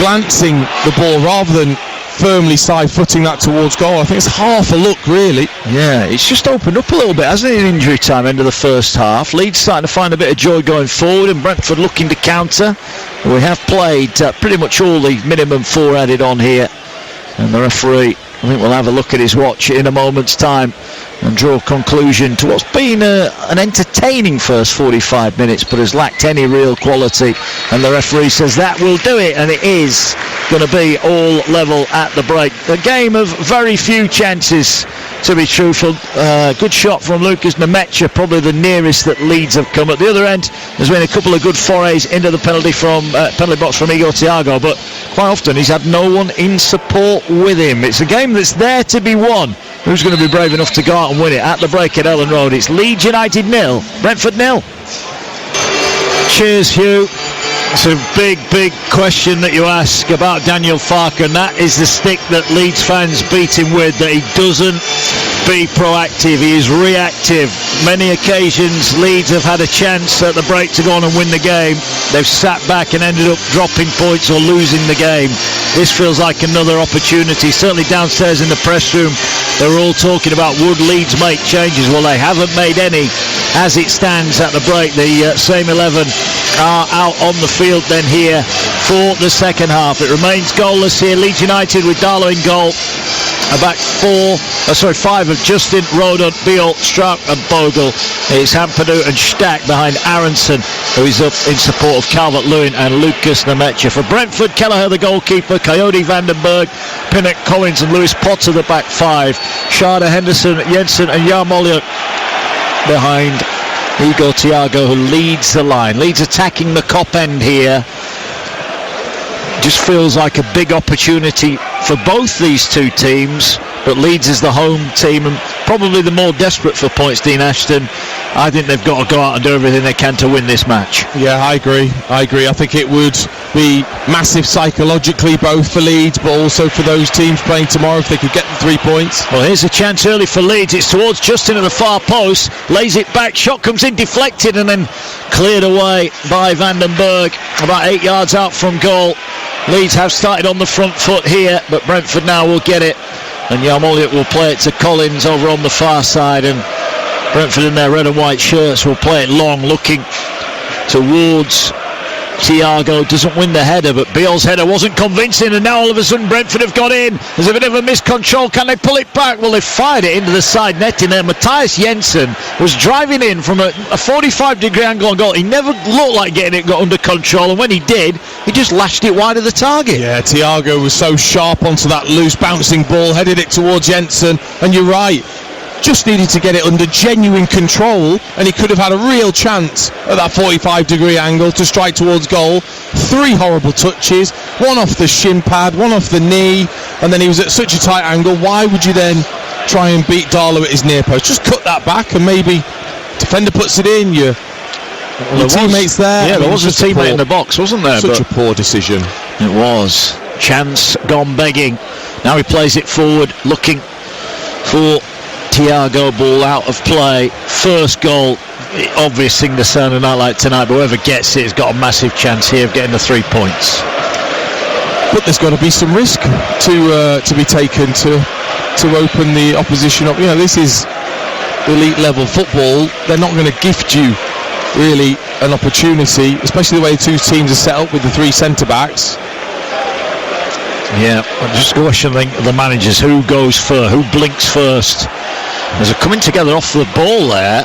glancing the ball rather than firmly side-footing that towards goal. I think it's half a look, really. Yeah, it's just opened up a little bit, hasn't it, in injury time, end of the first half. Leeds starting to find a bit of joy going forward, and Brentford looking to counter. We have played pretty much all the minimum 4 added on here, and the referee, I think, will have a look at his watch in a moment's time and draw a conclusion to what's been an entertaining first 45 minutes, but has lacked any real quality. And the referee says that will do it, and it is going to be all level at the break. A game of very few chances, to be truthful. Good shot from Lucas Nemecha, probably the nearest that Leeds have come. At the other end, there's been a couple of good forays into the penalty box from Igor Thiago, but quite often he's had no one in support with him. It's a game that's there to be won. Who's going to be brave enough to go out and win it? At the break at Ellen Road, it's Leeds United 0, Brentford 0. Cheers, Hugh. It's a big question that you ask about Daniel Farke, and that is the stick that Leeds fans beat him with, that he doesn't be proactive, he is reactive. Many occasions Leeds have had a chance at the break to go on and win the game. They've sat back and ended up dropping points or losing the game. This feels like another opportunity. Certainly downstairs in the press room, they were all talking about would Leeds make changes. Well, they haven't made any as it stands at the break. The same 11 are out on the field then here for the second half. It remains goalless here. Leeds United with Darlow in goal. A back 5 of Justin, Rodon, Biol, Strauk and Bogle. It's Ampadu and Stack behind Aronson, who is up in support of Calvert-Lewin and Lucas Nemecha. For Brentford, Kelleher the goalkeeper, Coyote, Vandenberg, Pinnock, Collins and Lewis Potter the back 5. Sharda, Henderson, Jensen and Yarmoliuk behind Igor Thiago, who leads the line. Leeds attacking the cop end here. Just feels like a big opportunity for both these two teams, but Leeds is the home team and probably the more desperate for points, Dean Ashton. I think they've got to go out and do everything they can to win this match. Yeah, I agree. I think it would be massive psychologically, both for Leeds but also for those teams playing tomorrow, if they could get the 3 points. Well, here's a chance early for Leeds. It's towards Justin at the far post, lays it back, shot comes in deflected and then cleared away by Vandenberg about 8 yards out from goal. Leeds have started on the front foot here, but Brentford now will get it, and Yarmoliuk will play it to Collins over on the far side, and Brentford in their red and white shirts will play it long, looking towards Thiago doesn't win the header, but Beale's header wasn't convincing, and now all of a sudden Brentford have got in. There's a bit of a miscontrol. Can they pull it back? Well, they fired it into the side netting there. Matthias Jensen was driving in from a 45-degree angle on goal. He never looked like getting it got under control, and when he did, he just lashed it wide of the target. Yeah, Thiago was so sharp onto that loose bouncing ball, headed it towards Jensen, and you're right, just needed to get it under genuine control, and he could have had a real chance at that 45-degree angle to strike towards goal. 3 horrible touches, one off the shin pad, one off the knee, and then he was at such a tight angle. Why would you then try and beat Darlow at his near post? Just cut that back, and maybe defender puts it in, your teammates there. Yeah, there was a teammate in the box, wasn't there? Such a poor decision. It was. Chance gone begging. Now he plays it forward, looking for Thiago. Ball out of play. First goal, obvious thing to say on a night like tonight, but whoever gets it has got a massive chance here of getting the 3 points. But there's got to be some risk to be taken to open the opposition up. You know, this is elite level football. They're not going to gift you really an opportunity, especially the way the two teams are set up with the 3 centre backs. Yeah, I'm just questioning the managers, who goes first, who blinks first. There's a coming together off the ball there,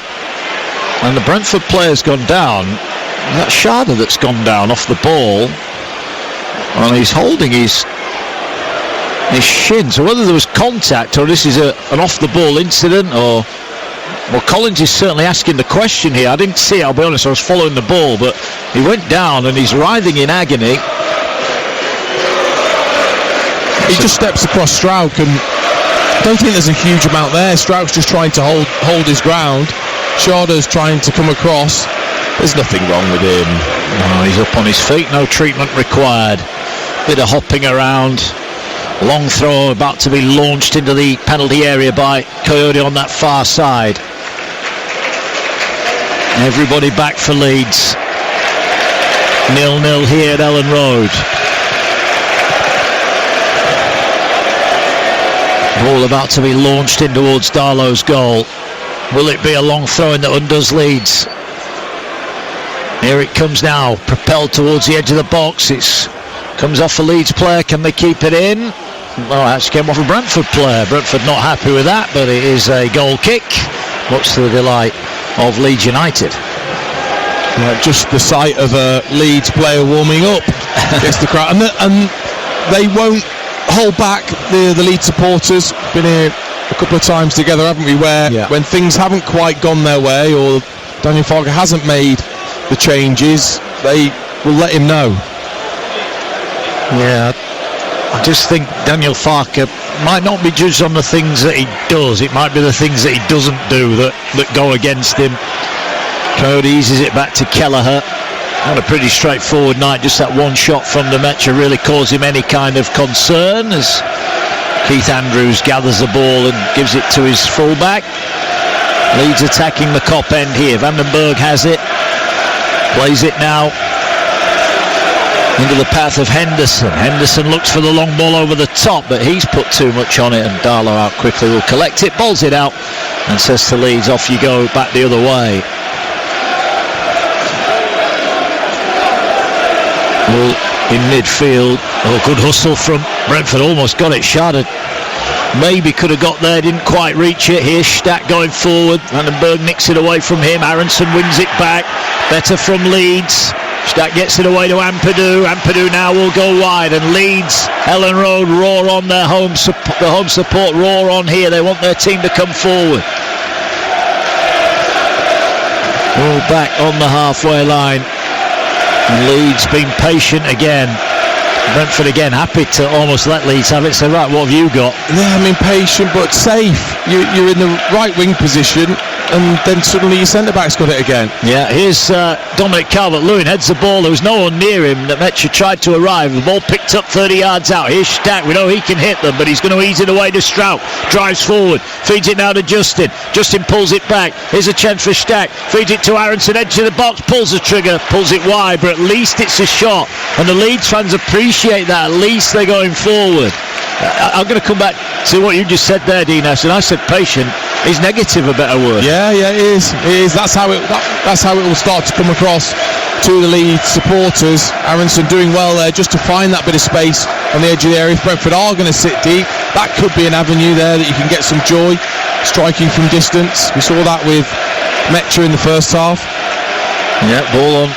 and the Brentford player's gone down. That's Sharda that's gone down off the ball, and he's holding his shin. So whether there was contact or this is an off the ball incident, or well, Collins is certainly asking the question here. I didn't see it, I'll be honest, I was following the ball, but he went down and he's writhing in agony. He just steps across Struijk, and I don't think there's a huge amount there. Struijk's just trying to hold his ground. Sharda's trying to come across. There's nothing wrong with him. No, he's up on his feet, no treatment required. Bit of hopping around. Long throw about to be launched into the penalty area by Coyote on that far side. Everybody back for Leeds. 0-0 here at Ellen Road. Ball about to be launched in towards Darlow's goal. Will it be a long throw-in that undoes Leeds? Here it comes now, propelled towards the edge of the box. It comes off a Leeds player. Can they keep it in? Oh, it actually came off a Brentford player. Brentford not happy with that, but it is a goal kick, much to the delight of Leeds United. Yeah, just the sight of a Leeds player warming up against the crowd, and they won't hold back. The Leeds supporters, been here a couple of times together, haven't we, where when things haven't quite gone their way, or Daniel Farke hasn't made the changes, they will let him know. Yeah, I just think Daniel Farke might not be judged on the things that he does, it might be the things that he doesn't do that go against him. Coyote eases it back to Kelleher. Had a pretty straightforward night, just that one shot from Demetra really caused him any kind of concern, as Keith Andrews gathers the ball and gives it to his fullback. Leeds attacking the Kop end here. Vandenberg has it, plays it now into the path of Henderson. Henderson looks for the long ball over the top, but he's put too much on it, and Darlow out quickly will collect it, bowls it out, and says to Leeds, off you go, back the other way. Ball in midfield. Oh, good hustle from Brentford, almost got it. Sharda maybe could have got there, didn't quite reach it. Here's Stack going forward. Vandenberg nicks it away from him. Aronson wins it back. Better from Leeds. Stack gets it away to Ampadu. Ampadu now will go wide, and Leeds, Ellen Road, roar on their home support, roar on here. They want their team to come forward. All back on the halfway line. Leeds being patient again. Brentford again happy to almost let Leeds have it. So right, what have you got? Yeah, I mean, patient but safe. You're in the right wing position, and then suddenly your centre-back's got it again. Yeah, here's Dominic Calvert-Lewin heads the ball. There was no one near him. Demetra tried to arrive. The ball picked up 30 yards out. Here's Stack. We know he can hit them, but he's going to ease it away to Struijk. Drives forward. Feeds it now to Justin. Justin pulls it back. Here's a chance for Stack. Feeds it to Aronson. Edge of the box. Pulls the trigger. Pulls it wide, but at least it's a shot. And the Leeds fans appreciate that. At least they're going forward. I'm going to come back to what you just said there, Dean Ashton. I said patient. Is negative a better word? Yeah, it is. It is. That's how it will start to come across to the Leeds supporters. Aronson doing well there just to find that bit of space on the edge of the area. If Brentford are going to sit deep, that could be an avenue there that you can get some joy striking from distance. We saw that with Metcha in the first half. Yeah, ball on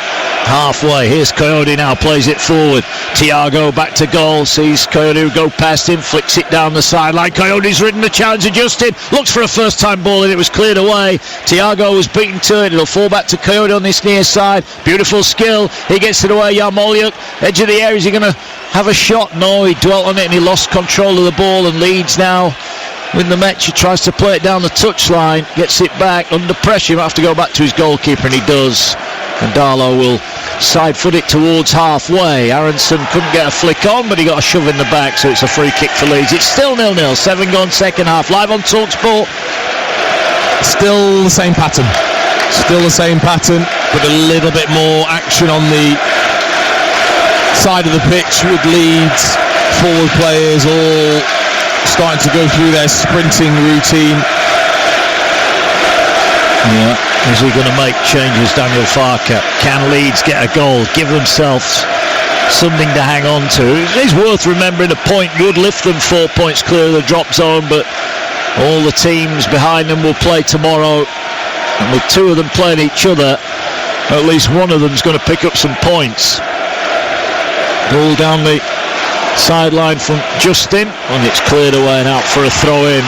halfway. Here's Coyote now, plays it forward. Thiago back to goal, sees Coyote go past him, flicks it down the sideline. Coyote's ridden the challenge of Justin, looks for a first time ball and it was cleared away. Thiago was beaten to it. It'll fall back to Coyote on this near side. Beautiful skill, he gets it away. Yarmolyuk, edge of the area, is he going to have a shot? No, he dwelt on it and he lost control of the ball. And Leeds now with the match, he tries to play it down the touchline, gets it back under pressure. He might have to go back to his goalkeeper, and he does. And Darlow will side foot it towards halfway. Aronson couldn't get a flick on, but he got a shove in the back, so it's a free kick for Leeds. It's still 0-0, 7 gone second half. Live on TalkSport. Still the same pattern. But a little bit more action on the side of the pitch with Leeds forward players all starting to go through their sprinting routine. Yeah. Is he going to make changes, Daniel Farke? Can Leeds get a goal? Give themselves something to hang on to. It's worth remembering a point would lift them 4 points clear of the drop zone, but all the teams behind them will play tomorrow, and with two of them playing each other, at least one of them's going to pick up some points. Ball down the sideline from Justin, and it's cleared away and out for a throw-in.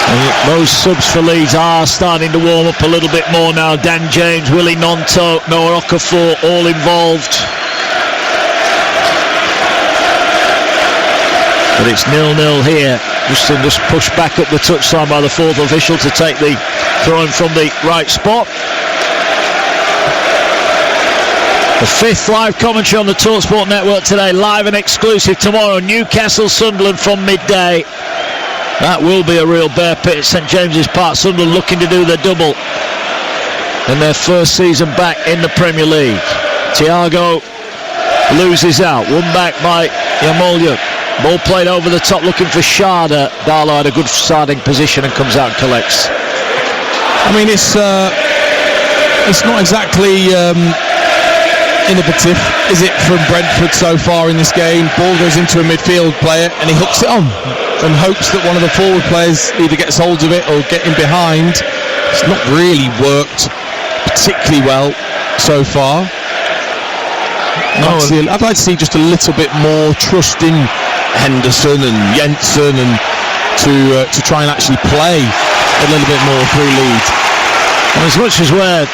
And those subs for Leeds are starting to warm up a little bit more now. Dan James, Willie Nonto, Noah Okafor, all involved. But it's 0-0 here. Justin just pushed back up the touchline by the fourth official to take the throw-in from the right spot. The fifth live commentary on the TalkSport network today, live and exclusive tomorrow. Newcastle Sunderland from midday. That will be a real bear pit at St James's Park. Sunderland looking to do the double in their first season back in the Premier League. Thiago loses out, won back by Yarmolyuk. Ball played over the top looking for Sharda. Darlow had a good starting position and comes out and collects. I mean, it's not exactly innovative, is it, from Brentford so far in this game? Ball goes into a midfield player and he hooks it on and hopes that one of the forward players either gets hold of it or get in behind. It's not really worked particularly well so far. No, I'd like to see just a little bit more trust in Henderson and Jensen and to try and actually play a little bit more through Leeds. And as much as we're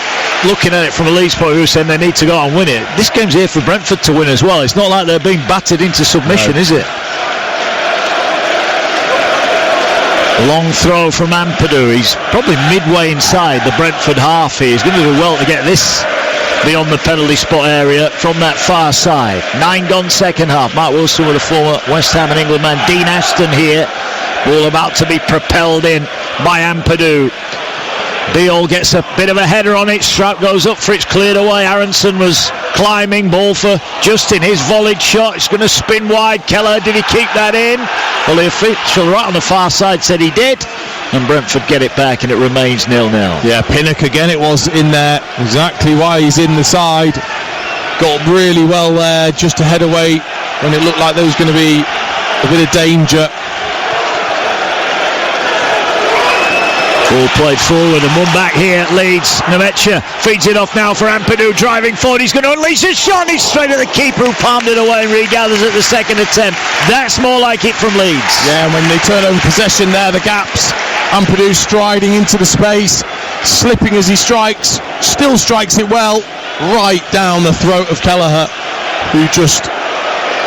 looking at it from a Leeds point of view, saying they need to go out and win it, this game's here for Brentford to win as well. It's not like they're being battered into submission, is it? Long throw from Ampadu. He's probably midway inside the Brentford half here. He's going to do well to get this beyond the penalty spot area from that far side. 9 gone second half. Mark Wilson with a former West Ham and England man. Dean Aston here. Ball about to be propelled in by Ampadu. Beale gets a bit of a header on it. Strap goes up for it's cleared away. Aronson was climbing. Ball for Justin. His volleyed shot. It's going to spin wide. Keller, did he keep that in? Well, the official right on the far side said he did. And Brentford get it back and it remains 0-0. Yeah, Pinnock again, it was in there. Exactly why he's in the side. Got really well there just to head away when it looked like there was going to be a bit of danger. Ball played forward and one back here at Leeds. Nemetcha feeds it off now for Ampadu, driving forward. He's going to unleash a shot. He's straight at the keeper who palmed it away and regathers at the second attempt. That's more like it from Leeds. Yeah, and when they turn over possession there, the gaps. Ampadu striding into the space, slipping as he strikes, still strikes it well, right down the throat of Kelleher, who just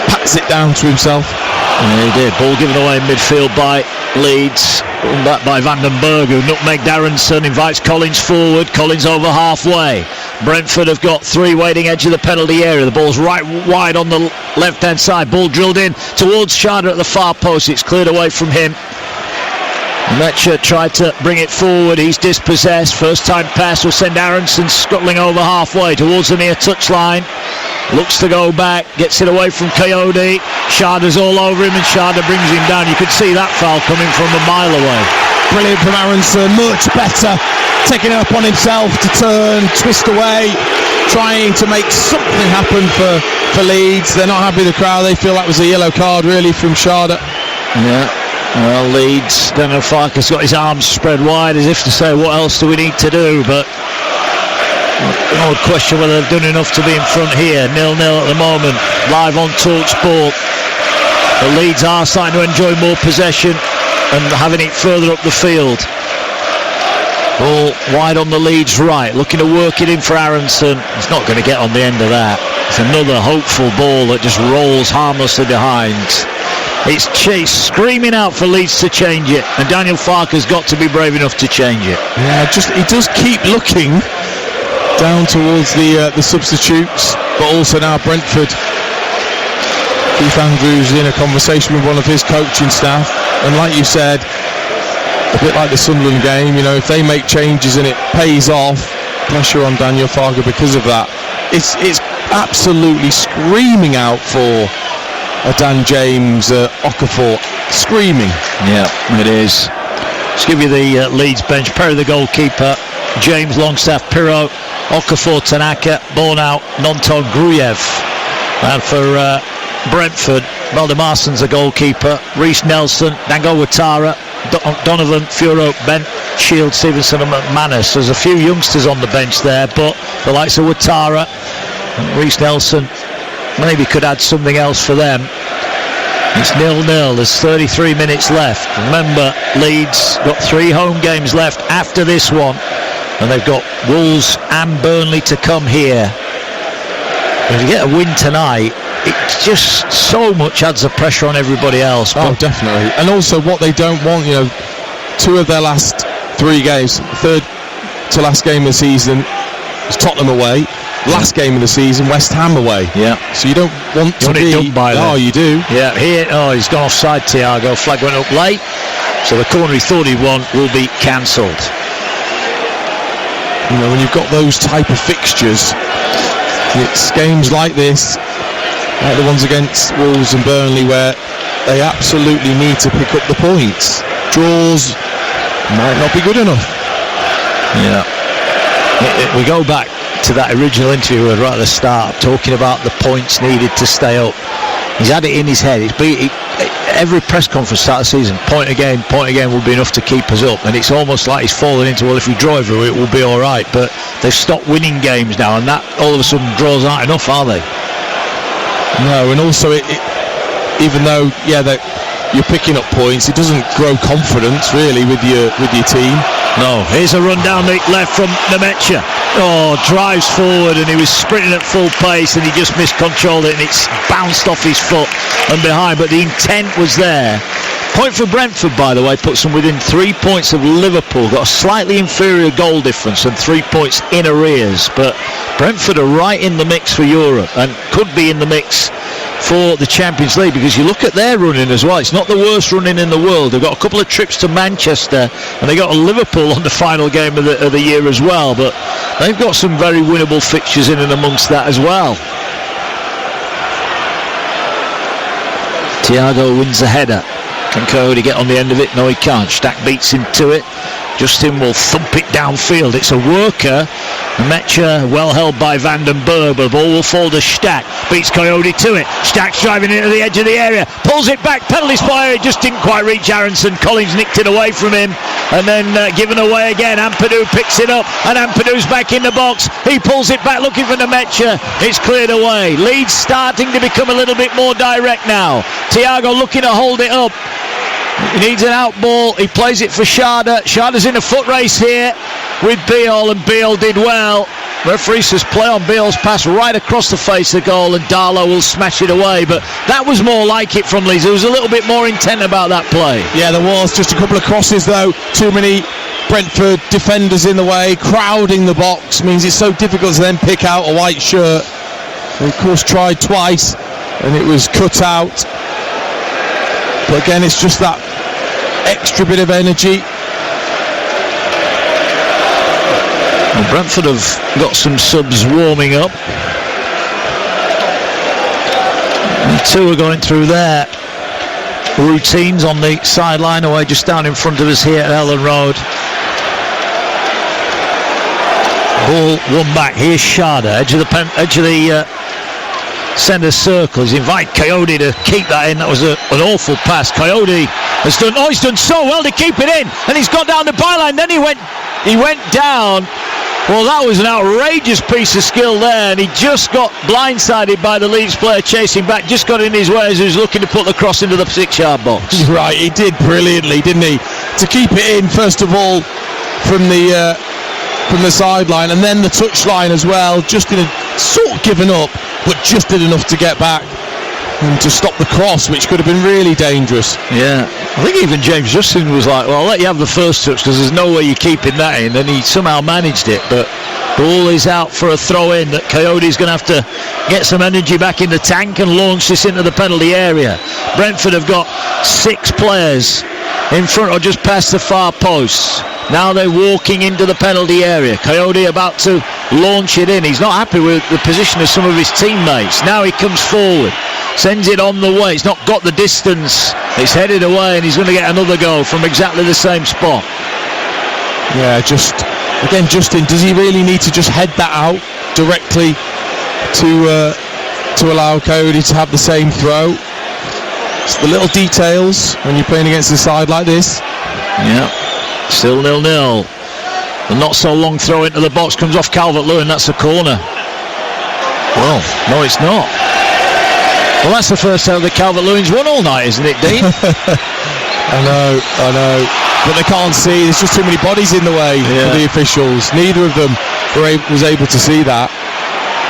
pats it down to himself. Yeah, he did. Ball given away in midfield by Leeds. Back by Vandenberg, who nutmegged Aronson, invites Collins forward. Collins over halfway. Brentford have got 3 waiting edge of the penalty area. The ball's right wide on the left-hand side. Ball drilled in towards Sharda at the far post. It's cleared away from him. Metcha tried to bring it forward. He's dispossessed. First time pass will send Aronson scuttling over halfway towards the near touchline. Looks to go back, gets it away from Coyote. Sharda's all over him and Sharda brings him down. You could see that foul coming from a mile away. Brilliant from Aronson, much better. Taking it up on himself to turn, twist away, trying to make something happen for Leeds. They're not happy with the crowd. They feel that was a yellow card really from Sharda. Yeah. Well, Leeds, Daniel Farke's got his arms spread wide as if to say, what else do we need to do? But I would question whether they've done enough to be in front here. 0-0 at the moment, live on TalkSport. The Leeds are starting to enjoy more possession and having it further up the field. Ball wide on the Leeds right, looking to work it in for Aronson. He's not going to get on the end of that. It's another hopeful ball that just rolls harmlessly behind. It's Chase screaming out for Leeds to change it, and Daniel Farke's got to be brave enough to change it. Yeah, he does keep looking down towards the substitutes, but also now Brentford. Keith Andrews in a conversation with one of his coaching staff, and like you said, a bit like the Sunderland game, you know, if they make changes and it pays off, pressure on Daniel Farke because of that. It's absolutely screaming out for a Dan James, Okafor, screaming. Yeah, it is. Let's give you the Leeds bench. Perry the goalkeeper, James Longstaff, Pirro, Okafor, Tanaka, Bornau, Nonton, Gruyev. And for Brentford, Valdemarson's the goalkeeper, Reece Nelson, Dango Ouattara, Donovan, Furo, Bent, Shield, Stevenson and McManus. There's a few youngsters on the bench there, but the likes of Ouattara and Reece Nelson maybe could add something else for them. It's 0-0, there's 33 minutes left. Remember, Leeds got 3 home games left after this one, and they've got Wolves and Burnley to come here. If you get a win tonight, it just so much adds the pressure on everybody else. Oh, definitely. And also what they don't want, you know, 2 of their last 3 games, third to last game of the season was Tottenham away. Last game of the season, West Ham away. Yeah. So you don't want to be... Done by oh, you do. Yeah, here... Oh, he's gone offside, Thiago. Flag went up late. So the corner he thought he'd won will be cancelled. You know, when you've got those type of fixtures, it's games like this, like the ones against Wolves and Burnley, where they absolutely need to pick up the points. Draws might not be good enough. Yeah. We go back to that original interview right at the start, talking about the points needed to stay up. He's had it in his head. Every press conference start of the season, point again will be enough to keep us up, and it's almost like he's fallen into, well, if we draw everywhere it will be alright, but they've stopped winning games now, and that all of a sudden draws aren't enough, are they? No, and also even though you're picking up points, it doesn't grow confidence really with your team. No. Here's a run down the left from Nemecha. Oh, drives forward, and he was sprinting at full pace, and he just miscontrolled it, and it's bounced off his foot and behind, but the intent was there. Point for Brentford, by the way, puts them within 3 points of Liverpool. Got a slightly inferior goal difference and 3 points in arrears, but Brentford are right in the mix for Europe and could be in the mix for the Champions League, because you look at their running as well, it's not the worst running in the world. They've got a couple of trips to Manchester, and they got a Liverpool on the final game of the year as well, but they've got some very winnable fixtures in and amongst that as well. Thiago wins the header. Can Cody get on the end of it? No, he can't. Stack beats him to it. Justin will thump it downfield. It's a worker. Mecha well held by Vandenberg, but the ball will fall to Stack. Beats Coyote to it. Stack's driving into the edge of the area. Pulls it back. Penalty spot. It just didn't quite reach Aronson. Collins nicked it away from him. And then given away again. Ampadu picks it up. And Ampadu's back in the box. He pulls it back looking for Nemecha. It's cleared away. Leeds starting to become a little bit more direct now. Thiago looking to hold it up. He needs an out ball. He plays it for Sharda. Sharda's in a foot race here with Beale, and Beale did well. Referee says play on Beale's pass right across the face of the goal, and Darlow will smash it away. But that was more like it from Leeds. There was a little bit more intent about that play. Yeah, there was. Just a couple of crosses though. Too many Brentford defenders in the way, crowding the box. Means it's so difficult to then pick out a white shirt. They of course tried twice, and it was cut out. But again, it's just that extra bit of energy. Well, Brentford have got some subs warming up. And 2 are going through their routines on the sideline away just down in front of us here at Ellen Road. Ball won back. Here's Sharda, edge of the centre circle. He's invited Coyote to keep that in. That was an awful pass. Coyote has done. Oh, he's done so well to keep it in, and he's got down the byline. Then he went down. Well, that was an outrageous piece of skill there, and he just got blindsided by the Leeds player chasing back. Just got in his way as he was looking to put the cross into the 6-yard box. Right, he did brilliantly, didn't he? To keep it in first of all from the sideline, and then the touchline as well. Just in a sort of given up, but just did enough to get back and to stop the cross, which could have been really dangerous. Yeah, I think even James Justin was like, well, I'll let you have the first touch because there's no way you're keeping that in, and he somehow managed it. But ball is out for a throw in that Coyote's going to have to get some energy back in the tank and launch this into the penalty area. Brentford have got 6 players in front or just past the far posts. Now they're walking into the penalty area. Coyote about to launch it in. He's not happy with the position of some of his teammates. Now he comes forward, sends it on the way. He's not got the distance. It's headed away, and he's going to get another goal from exactly the same spot. Yeah, again, Justin, does he really need to just head that out directly to allow Coyote to have the same throw? It's the little details when you're playing against a side like this. Yeah. Still 0-0. The not so long throw into the box comes off Calvert-Lewin. That's a corner. Well, no, it's not. Well, that's the first time that Calvert-Lewin's won all night, isn't it, Dean? I know. But they can't see. There's just too many bodies in the way for the officials. Neither of them was able to see that.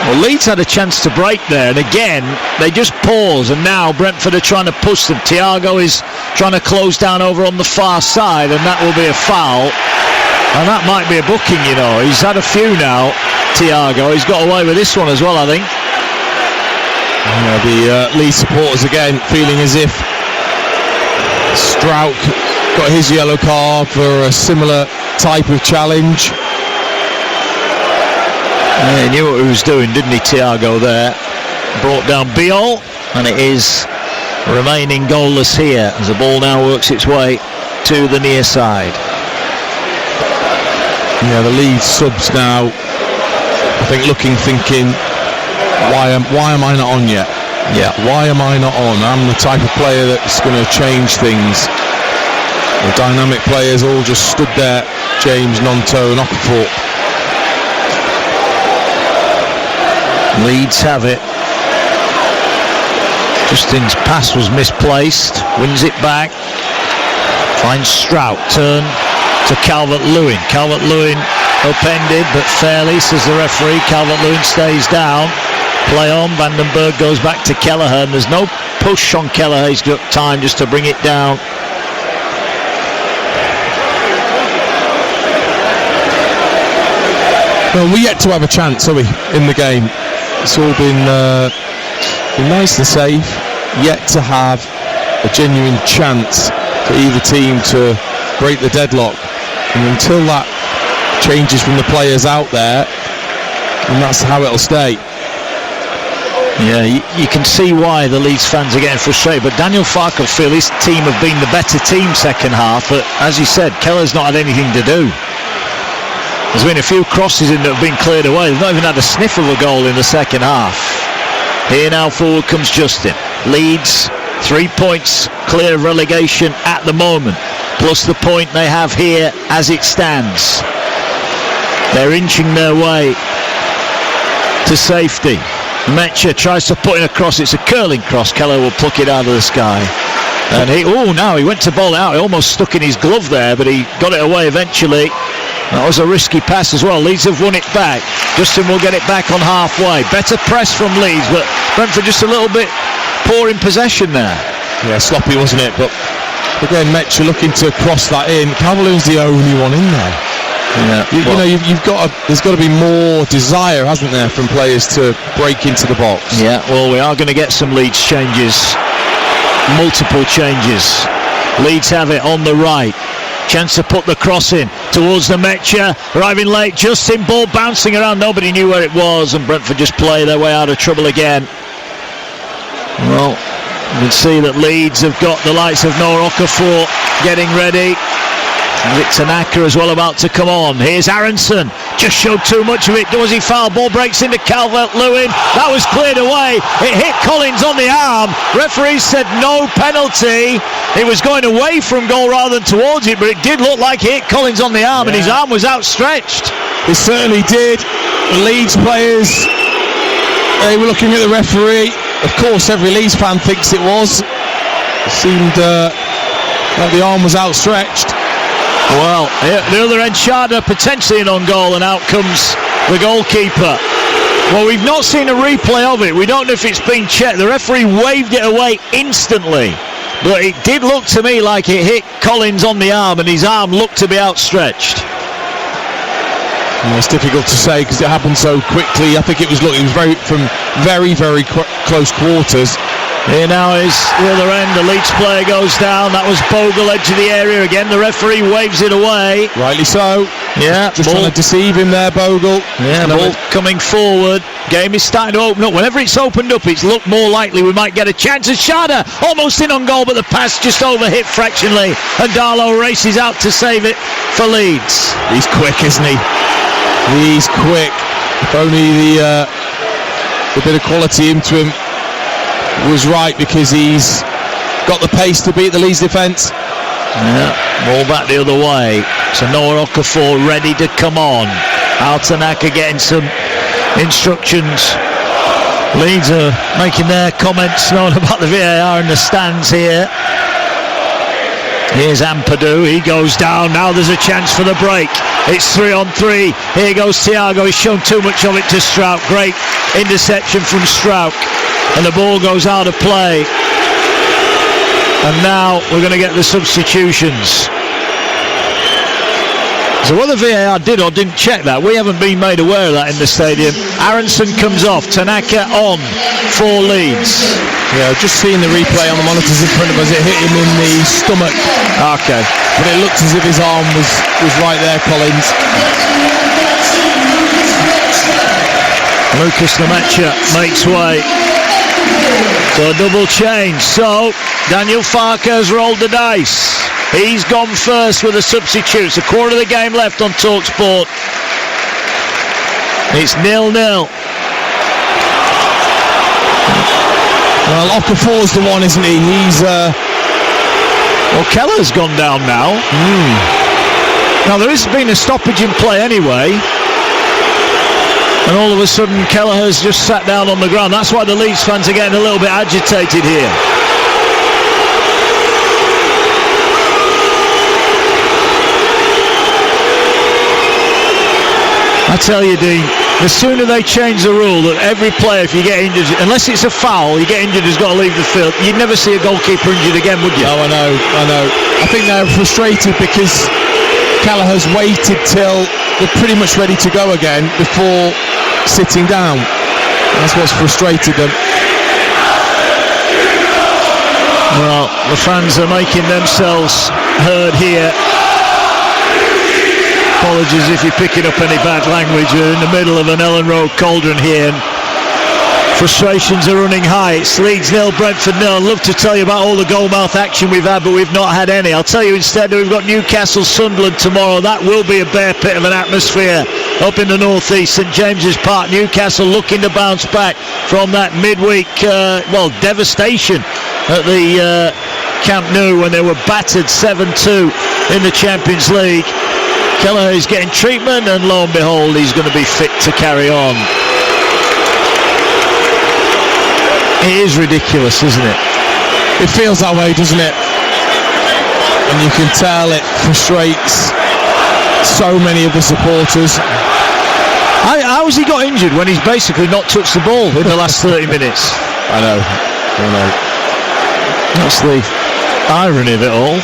Well, Leeds had a chance to break there, and again they just pause, and now Brentford are trying to push them. Thiago is trying to close down over on the far side, and that will be a foul, and that might be a booking, you know. He's had a few now, Thiago. He's got away with this one as well, I think. Yeah, the Leeds supporters again feeling as if Strouk got his yellow card for a similar type of challenge. Yeah, he knew what he was doing, didn't he, Thiago there? Brought down Biol, and it is remaining goalless here as the ball now works its way to the near side. Yeah, the Leeds subs now, I think, thinking, why am I not on yet? Yeah. Why am I not on? I'm the type of player that's going to change things. The dynamic players all just stood there. James, Nonto and Okafor. Leeds have it. Justin's pass was misplaced. Wins it back. Finds Strout. Turn to Calvert-Lewin. Calvert-Lewin upended, but fairly, says the referee. Calvert-Lewin stays down. Play on. Vandenberg goes back to Kelleher. And there's no push on Kelleher. He's got time just to bring it down. Well, we're yet to have a chance, are we, in the game? It's all been nice and safe, yet to have a genuine chance for either team to break the deadlock. And until that changes from the players out there, and that's how it'll stay. Yeah, you can see why the Leeds fans are getting frustrated, but Daniel Farke feel his team have been the better team second half, but as you said, Keller's not had anything to do. There's been a few crosses in that have been cleared away. They've not even had a sniff of a goal in the second half. Here now forward comes Justin. Leeds 3 points clear of relegation at the moment, plus the point they have here as it stands. They're inching their way to safety. Metcher tries to put in a cross. It's a curling cross. Keller will pluck it out of the sky. And he went to bowl it out. He almost stuck in his glove there, but he got it away eventually. That was a risky pass as well. Leeds have won it back. Justin will get it back on halfway. Better press from Leeds, but Brentford just a little bit poor in possession there. Yeah, sloppy, wasn't it? But again, Metcher looking to cross that in. Calvert-Lewin's the only one in there. Yeah. There's got to be more desire, hasn't there, from players to break into the box. Yeah, well, we are going to get some Leeds changes. Multiple changes. Leeds have it on the right. Chance to put the cross in towards the Metcher. Arriving late. Justin, ball bouncing around. Nobody knew where it was, and Brentford just play their way out of trouble again. Well, you can see that Leeds have got the likes of Noah Okafor getting ready. Tanaka as well about to come on. Here's Aronson, just showed too much of it. Does he foul? Ball breaks into Calvert-Lewin. That was cleared away. It hit Collins on the arm. Referee said no penalty. It was going away from goal rather than towards it, but it did look like it hit Collins on the arm, and his arm was outstretched. It certainly did. The Leeds players, they were looking at the referee. Of course, every Leeds fan thinks it was. It seemed like the arm was outstretched. Well, the other end, Sharda potentially in on goal, and out comes the goalkeeper. Well, we've not seen a replay of it. We don't know if it's been checked. The referee waved it away instantly, but it did look to me like it hit Collins on the arm, and his arm looked to be outstretched. And it's difficult to say because it happened so quickly. I think it was from very close quarters. Here now is the other end. The Leeds player goes down. That was Bogle, edge of the area again. The referee waves it away. Rightly so. Yeah, just trying to deceive him there, Bogle. Yeah, ball coming forward. Game is starting to open up. Whenever it's opened up, it's looked more likely we might get a chance. As Sharda almost in on goal, but the pass just overhit fractionally, and Darlow races out to save it for Leeds. He's quick, isn't he? He's quick. If only the bit of quality into him was right, because he's got the pace to beat the Leeds defence. Yeah, ball back the other way. So Noah Okafor ready to come on. Tanaka getting some instructions. Leeds are making their comments known about the VAR in the stands here. Here's Ampadu, he goes down. Now there's a chance for the break. It's 3-on-3. Here goes Thiago. He's shown too much of it to Strout. Great interception from Strout, and the ball goes out of play. And now we're going to get the substitutions. So whether VAR did or didn't check that, we haven't been made aware of that in the stadium. Aronson comes off, Tanaka on for Leeds. Yeah, just seeing the replay on the monitors in front of us, it hit him in the stomach. Okay. But it looked as if his arm was right there, Collins. Lucas Nemecha makes way. So a double change. So Daniel Farke has rolled the dice. He's gone first with the substitutes. A quarter of the game left on TalkSport. It's 0-0. Well, Okafor's the one, isn't he? He's well, Keller's gone down now. Now there has been a stoppage in play anyway, and all of a sudden Keller has just sat down on the ground. That's why the Leeds fans are getting a little bit agitated here. I tell you, Dean, the sooner they change the rule that every player, if you get injured, unless it's a foul, you get injured, has got to leave the field, you'd never see a goalkeeper injured again, would you? Oh, I know. I think they're frustrated because Kelleher's waited till they're pretty much ready to go again before sitting down. That's what's frustrated them. Well, the fans are making themselves heard here. Apologies if you're picking up any bad language. We're in the middle of an Ellen Road cauldron here, and frustrations are running high. It's Leeds 0, Brentford 0. I'd love to tell you about all the goalmouth action we've had, but we've not had any. I'll tell you instead that we've got Newcastle Sunderland tomorrow. That will be a bear pit of an atmosphere up in the northeast, St James's Park. Newcastle looking to bounce back from that midweek devastation at the Camp Nou when they were battered 7-2 in the Champions League. Kelleher is getting treatment, and lo and behold, he's going to be fit to carry on. It is ridiculous, isn't it? It feels that way, doesn't it? And you can tell it frustrates so many of the supporters. How has he got injured when he's basically not touched the ball in the last 30 minutes? I know. That's the irony of it all.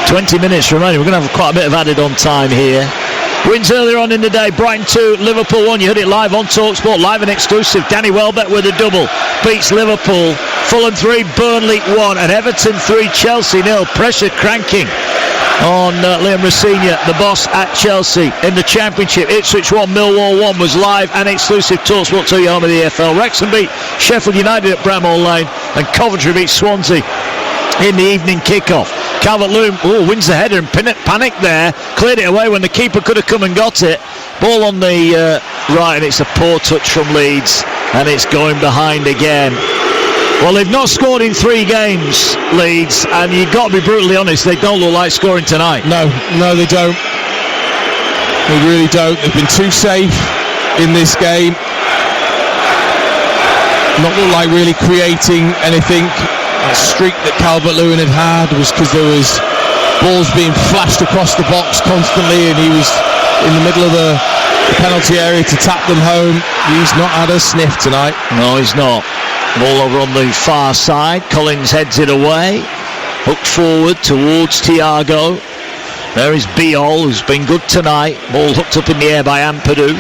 20 minutes remaining. We're going to have quite a bit of added on time here. Wins earlier on in the day. Brighton 2, Liverpool 1. You heard it live on TalkSport, live and exclusive. Danny Welbeck with a double. Beats Liverpool. Fulham 3, Burnley 1. And Everton 3, Chelsea 0. Pressure cranking on Liam Rossigna, the boss at Chelsea. In the Championship, Ipswich 1, Millwall 1 was live and exclusive. TalkSport 2, your home of the EFL. Wrexham beat Sheffield United at Bramall Lane. And Coventry beat Swansea in the evening kickoff. Calvert-Lewin wins the header and Pinnock panicked there, cleared it away when the keeper could have come and got it. Ball on the right, and it's a poor touch from Leeds, and it's going behind again. Well, they've not scored in 3 games, Leeds, and you've got to be brutally honest, they don't look like scoring tonight. No, they don't. They really don't. They've been too safe in this game. Not look like really creating anything. That streak that Calvert-Lewin had was because there was balls being flashed across the box constantly, and he was in the middle of the penalty area to tap them home. He's not had a sniff tonight. No, he's not. Ball over on the far side. Collins heads it away. Hooked forward towards Thiago. There is Biol, who's been good tonight. Ball hooked up in the air by Ampadu.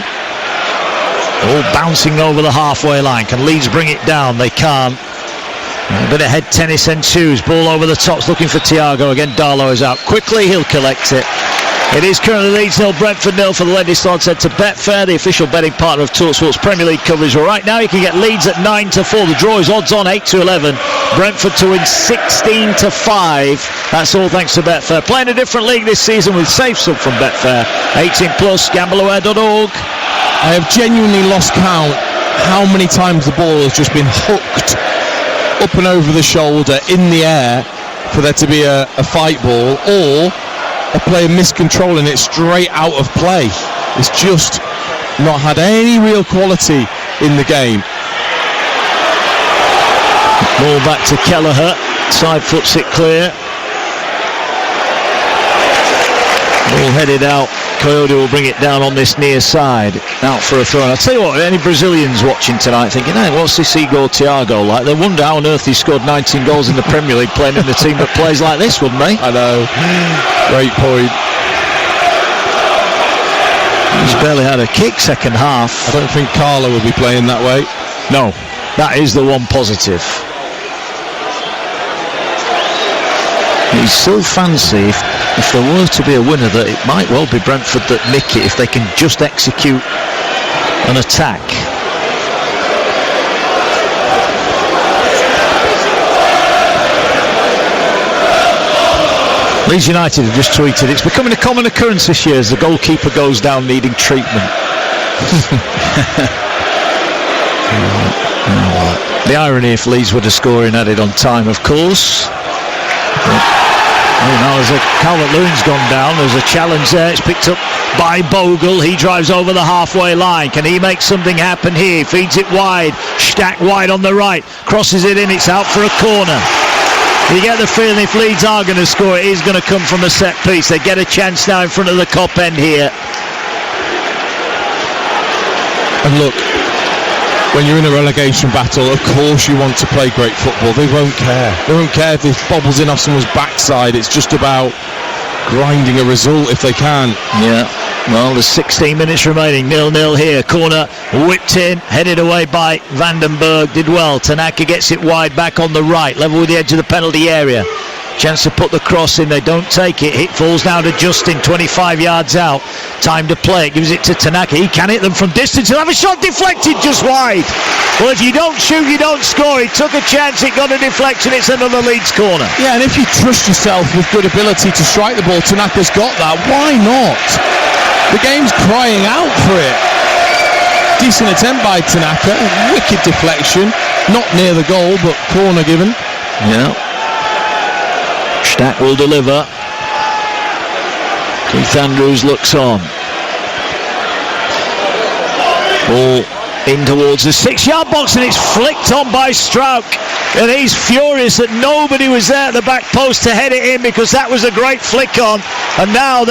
All bouncing over the halfway line. Can Leeds bring it down? They can't. A bit of head tennis ensues. Ball over the tops looking for Thiago. Again, Darlow is out. Quickly, he'll collect it. It is currently Leeds 0, Brentford 0 for the latest odds head to Betfair, the official betting partner of TalkSport's Premier League coverage. Well, right now you can get Leeds at 9-4. The draw is odds on 8-11. Brentford to win 16-5. That's all thanks to Betfair. Playing a different league this season with safe sub from Betfair. 18+, gambleaware.org. I have genuinely lost count how many times the ball has just been hooked up and over the shoulder in the air for there to be a fight ball, or a player miscontrolling it straight out of play. It's just not had any real quality in the game. Ball back to Kelleher. Side foots it clear. Ball headed out. Coyote will bring it down on this near side. Out for a throw. And I'll tell you what, any Brazilians watching tonight thinking, hey, what's this Igor Thiago like? They wonder how on earth he scored 19 goals in the Premier League playing in a team that plays like this, wouldn't they? I know. Great point. He's barely had a kick second half. I don't think Carlo will be playing that way. No, that is the one positive. You still fancy if there were to be a winner that it might well be Brentford that nick it if they can just execute an attack. Leeds United have just tweeted, it's becoming a common occurrence this year as the goalkeeper goes down needing treatment. The irony if Leeds were to score in added on time, of course. Now as Calvert-Lewin's gone down, there's a challenge there. It's picked up by Bogle. He drives over the halfway line. Can he make something happen here? Feeds it wide. Stack wide on the right. Crosses it in. It's out for a corner. You get the feeling if Leeds are going to score, it is going to come from a set piece. They get a chance now in front of the Kop end here. And look, when you're in a relegation battle, of course you want to play great football. They won't care. They won't care if it bobbles in off someone's backside. It's just about grinding a result if they can. Yeah. Well, there's 16 minutes remaining. 0-0 here. Corner whipped in, headed away by Vandenberg. Did well. Tanaka gets it wide back on the right, level with the edge of the penalty area. Chance to put the cross in. They don't take it. Hit falls down to Justin, 25 yards out. Time to play it. Gives it to Tanaka. He can hit them from distance. He'll have a shot deflected just wide. Well, if you don't shoot, you don't score. He took a chance. It got a deflection. It's another Leeds corner. Yeah, and if you trust yourself with good ability to strike the ball, Tanaka's got that. Why not? The game's crying out for it. Decent attempt by Tanaka. Wicked deflection. Not near the goal, but corner given. Yeah. Stack will deliver. Keith Andrews looks on. Ball in towards the 6-yard box, and it's flicked on by Strauch. And he's furious that nobody was there at the back post to head it in, because that was a great flick on. And now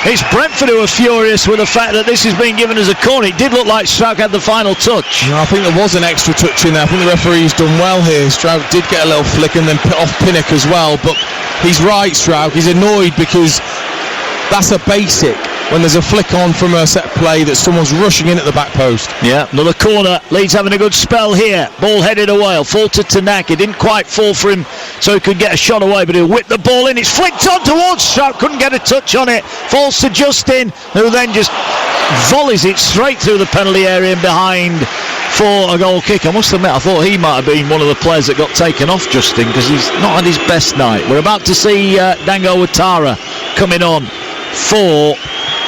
it's Brentford who are furious with the fact that this is being given as a corner. It did look like Strauch had the final touch. No, I think there was an extra touch in there. I think the referee's done well here. Strauch did get a little flick and then put off Pinnock as well. But he's right, Strauch. He's annoyed because that's a basic. When there's a flick on from a set play that someone's rushing in at the back post. Yeah, another corner. Leeds having a good spell here. Ball headed away. Fall to Tanaka. It didn't quite fall for him so he could get a shot away, but he'll whip the ball in. It's flicked on towards Strauch. Couldn't get a touch on it. Falls to Justin, who then just volleys it straight through the penalty area and behind for a goal kick. I must admit, I thought he might have been one of the players that got taken off, Justin, because he's not had his best night. We're about to see Dango Ouattara coming on for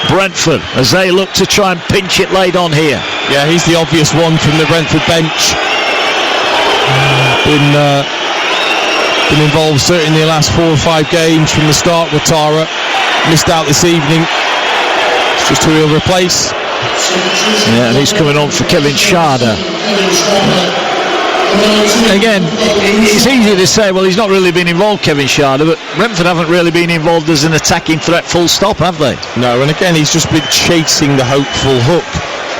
Brentford as they look to try and pinch it late on here. Yeah, he's the obvious one from the Brentford bench. Been involved certainly in the last 4 or 5 games from the start. Ouattara missed out this evening. It's just who he'll replace. Yeah, and he's coming on for Kevin Schade. Again, it's easy to say, well, he's not really been involved, Kevin Schade, but Brentford haven't really been involved as an attacking threat full stop, have they? No, and again, he's just been chasing the hopeful hook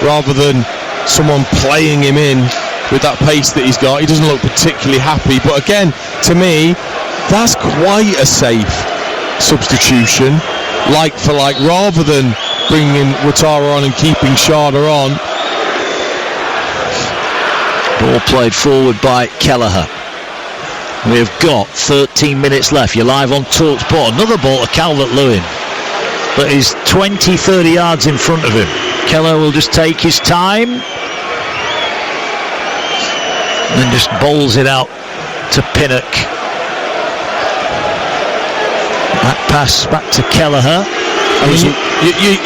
rather than someone playing him in with that pace that he's got. He doesn't look particularly happy, but again, to me, that's quite a safe substitution, like for like, rather than bringing Ouattara on and keeping Schade on. Ball played forward by Kelleher. We've got 13 minutes left. You're live on TalkSport. Another ball to Calvert-Lewin, but he's 20-30 yards in front of him. Kelleher will just take his time and just bowls it out to Pinnock. That pass back to Kelleher. I mean,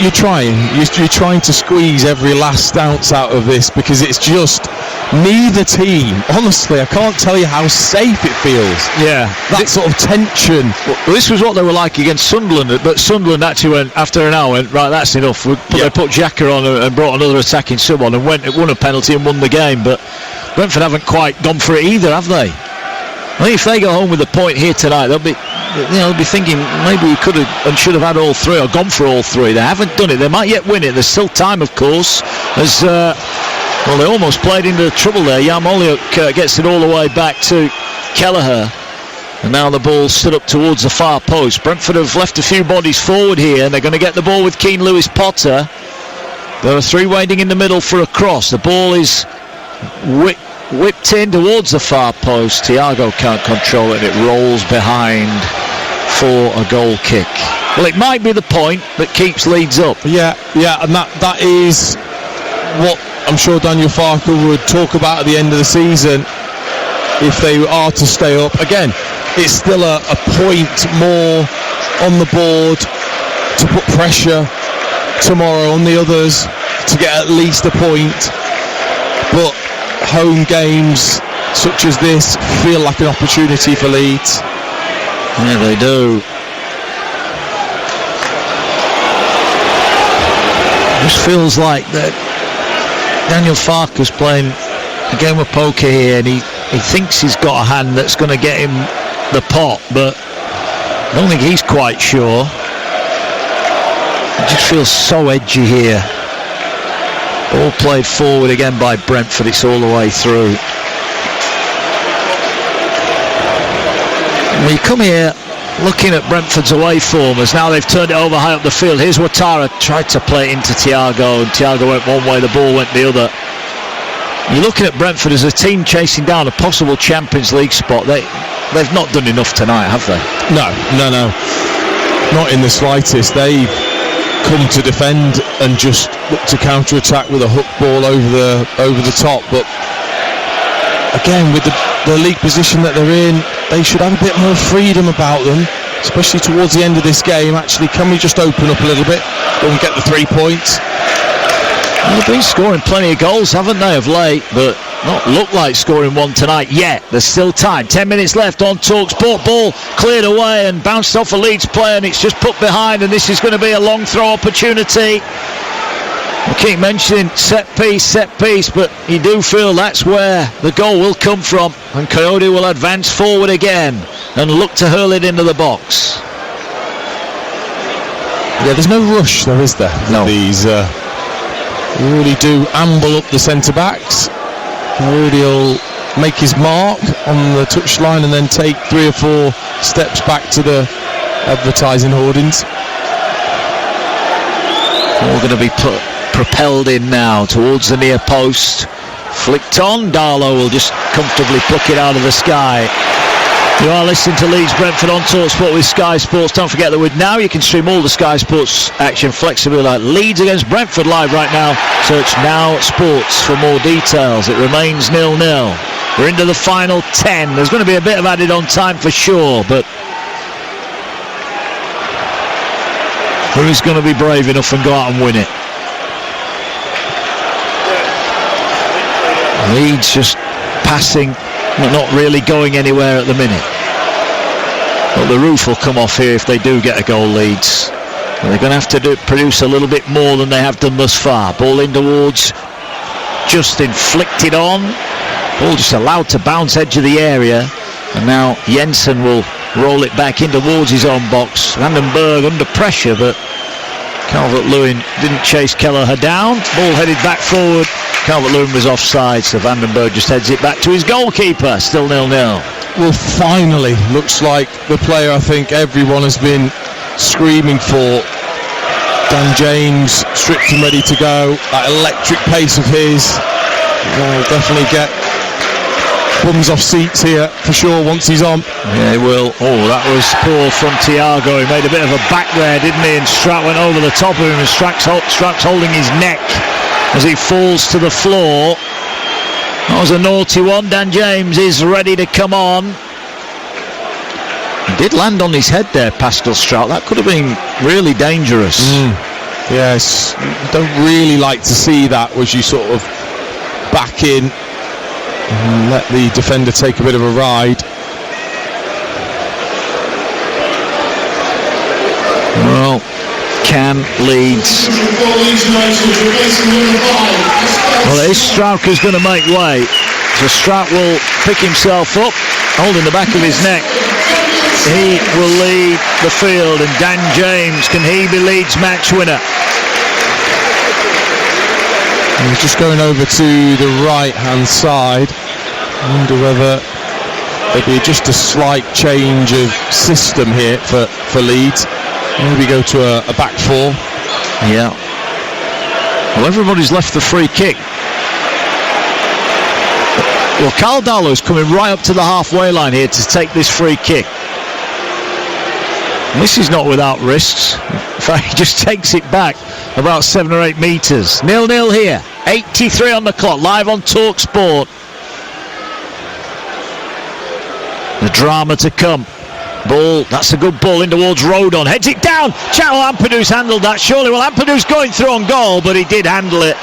you're trying to squeeze every last ounce out of this, because it's just neither team. Honestly, I can't tell you how safe it feels. Yeah, that sort of tension. Well, this was what they were like against Sunderland, but Sunderland actually went, after an hour, went, right, that's enough. They put Xhaka on and brought another attacking sub on and won a penalty and won the game. But Brentford haven't quite gone for it either, have they? I think if they go home with a point here tonight, they'll be thinking maybe we could have and should have had all 3 or gone for all 3. They haven't done it. They might yet win it. There's still time, of course. As well, they almost played into trouble there. Yarmoliuk gets it all the way back to Kelleher, and now the ball stood up towards the far post. Brentford have left a few bodies forward here, and they're going to get the ball with Keane Lewis-Potter. There are 3 waiting in the middle for a cross. The ball is whipped in towards the far post. Thiago can't control it. It rolls behind for a goal kick. Well, it might be the point that keeps Leeds up. Yeah, and that is what I'm sure Daniel Farke would talk about at the end of the season if they are to stay up. Again, it's still a point more on the board to put pressure tomorrow on the others to get at least a point, but home games such as this feel like an opportunity for Leeds. Yeah, they do. It just feels like that Daniel Farke's playing a game of poker here, and he thinks he's got a hand that's going to get him the pot, but I don't think he's quite sure. It just feels so edgy here. All played forward again by Brentford. It's all the way through. We come here looking at Brentford's away form as now they've turned it over high up the field. Here's Ouattara, tried to play it into Thiago, and Thiago went one way, the ball went the other. You're looking at Brentford as a team chasing down a possible Champions League spot. They've not done enough tonight, have they? No. Not in the slightest. They've come to defend and just look to counter-attack with a hook ball over the top, but again, with the league position that they're in, they should have a bit more freedom about them, especially towards the end of this game. Actually, can we just open up a little bit and get the 3 points? Well, they've been scoring plenty of goals, haven't they, of late, but not look like scoring one tonight yet. There's still time. 10 minutes left on TalkSport. Ball cleared away and bounced off a Leeds player, and it's just put behind, and this is going to be a long throw opportunity. We keep mentioning set piece, but you do feel that's where the goal will come from, and Coyote will advance forward again and look to hurl it into the box. Yeah, there's no rush, though, is there? No. These really do amble up the centre-backs. Coyote will make his mark on the touchline and then take 3 or 4 steps back to the advertising hoardings. All going to be propelled in now towards the near post. Flicked on. Darlow will just comfortably pluck it out of the sky. You are listening to Leeds Brentford on TalkSport with Sky Sports. Don't forget that with Now you can stream all the Sky Sports action flexibly, like Leeds against Brentford live right now. Search Now Sports for more details. It remains 0-0. We're into the final 10. There's going to be a bit of added on time for sure, but who's going to be brave enough and go out and win it? Leeds just passing, but not really going anywhere at the minute. But the roof will come off here if they do get a goal, Leeds. They're going to have to produce a little bit more than they have done thus far. Ball in towards Justin, flicked it on. Ball just allowed to bounce edge of the area. And now Jensen will roll it back in towards his own box. Vandenberg under pressure, but Calvert-Lewin didn't chase Kelleher down. Ball headed back forward. Calvert-Lewin was offside, so Vandenberg just heads it back to his goalkeeper. Still 0-0. Well, finally, looks like the player I think everyone has been screaming for. Dan James, stripped and ready to go. That electric pace of his will definitely get bums off seats here for sure once he's on. Yeah, he will. Oh, that was poor from Thiago. He made a bit of a back there, didn't he? And Strack went over the top of him, and Strack's holding his neck as he falls to the floor. That was a naughty one. Dan James is ready to come on. He did land on his head there, Pascal Strack. That could have been really dangerous. Yes, don't really like to see that as you sort of back in and let the defender take a bit of a ride. Well, can Leeds? Well, it is Strauch who's going to make way. So Strauch will pick himself up, holding the back of his neck. He will lead the field, and Dan James, can he be Leeds match winner? He's just going over to the right-hand side. I wonder whether there'll be just a slight change of system here for Leeds. Maybe go to a back four. Yeah. Well, everybody's left the free kick. Well, Carl Darlow is coming right up to the halfway line here to take this free kick. And this is not without risks. In fact, he just takes it back about 7 or 8 metres. 0-0 here. 83 on the clock, live on TalkSport. The drama to come. Ball, that's a good ball in towards Rodon. Heads it down. Channel Ampadu's handled that. Surely, well, Ampadu's going through on goal, but he did handle it.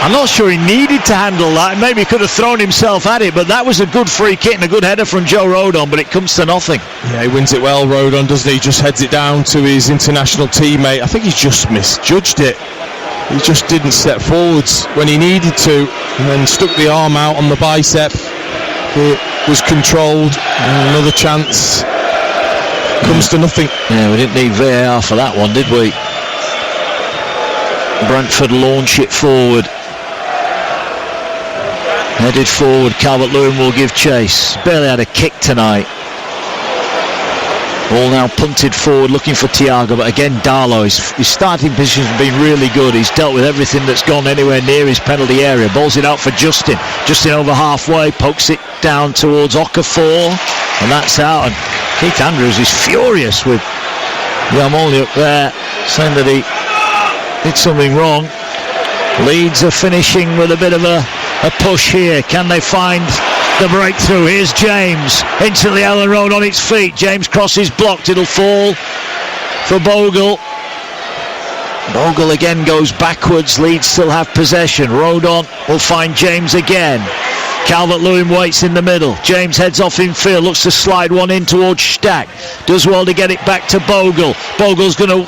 I'm not sure he needed to handle that. Maybe he could have thrown himself at it, but that was a good free kick and a good header from Joe Rodon, but it comes to nothing. Yeah, he wins it well, Rodon, doesn't he? He just heads it down to his international teammate. I think he's just misjudged it. He just didn't step forwards when he needed to, and then stuck the arm out on the bicep. It was controlled, and another chance comes to nothing. Yeah, we didn't need VAR for that one, did we? Brentford launch it forward. Headed forward, Calvert-Lewin will give chase. Barely had a kick tonight. Ball now punted forward, looking for Thiago, but again Darlow, his starting position has been really good. He's dealt with everything that's gone anywhere near his penalty area. Balls it out for Justin. Justin over halfway, pokes it down towards Okafor, and that's out. And Keith Andrews is furious with Yamoli up there, saying that he did something wrong. Leeds are finishing with a bit of a push here. Can they find the breakthrough? Here's James. Instantly Ellen Road on its feet. James crosses blocked. It'll fall for Bogle. Bogle again goes backwards. Leeds still have possession. Rodon will find James again. Calvert-Lewin waits in the middle. James heads off in field, looks to slide one in towards Stack. Does well to get it back to Bogle. Bogle's going to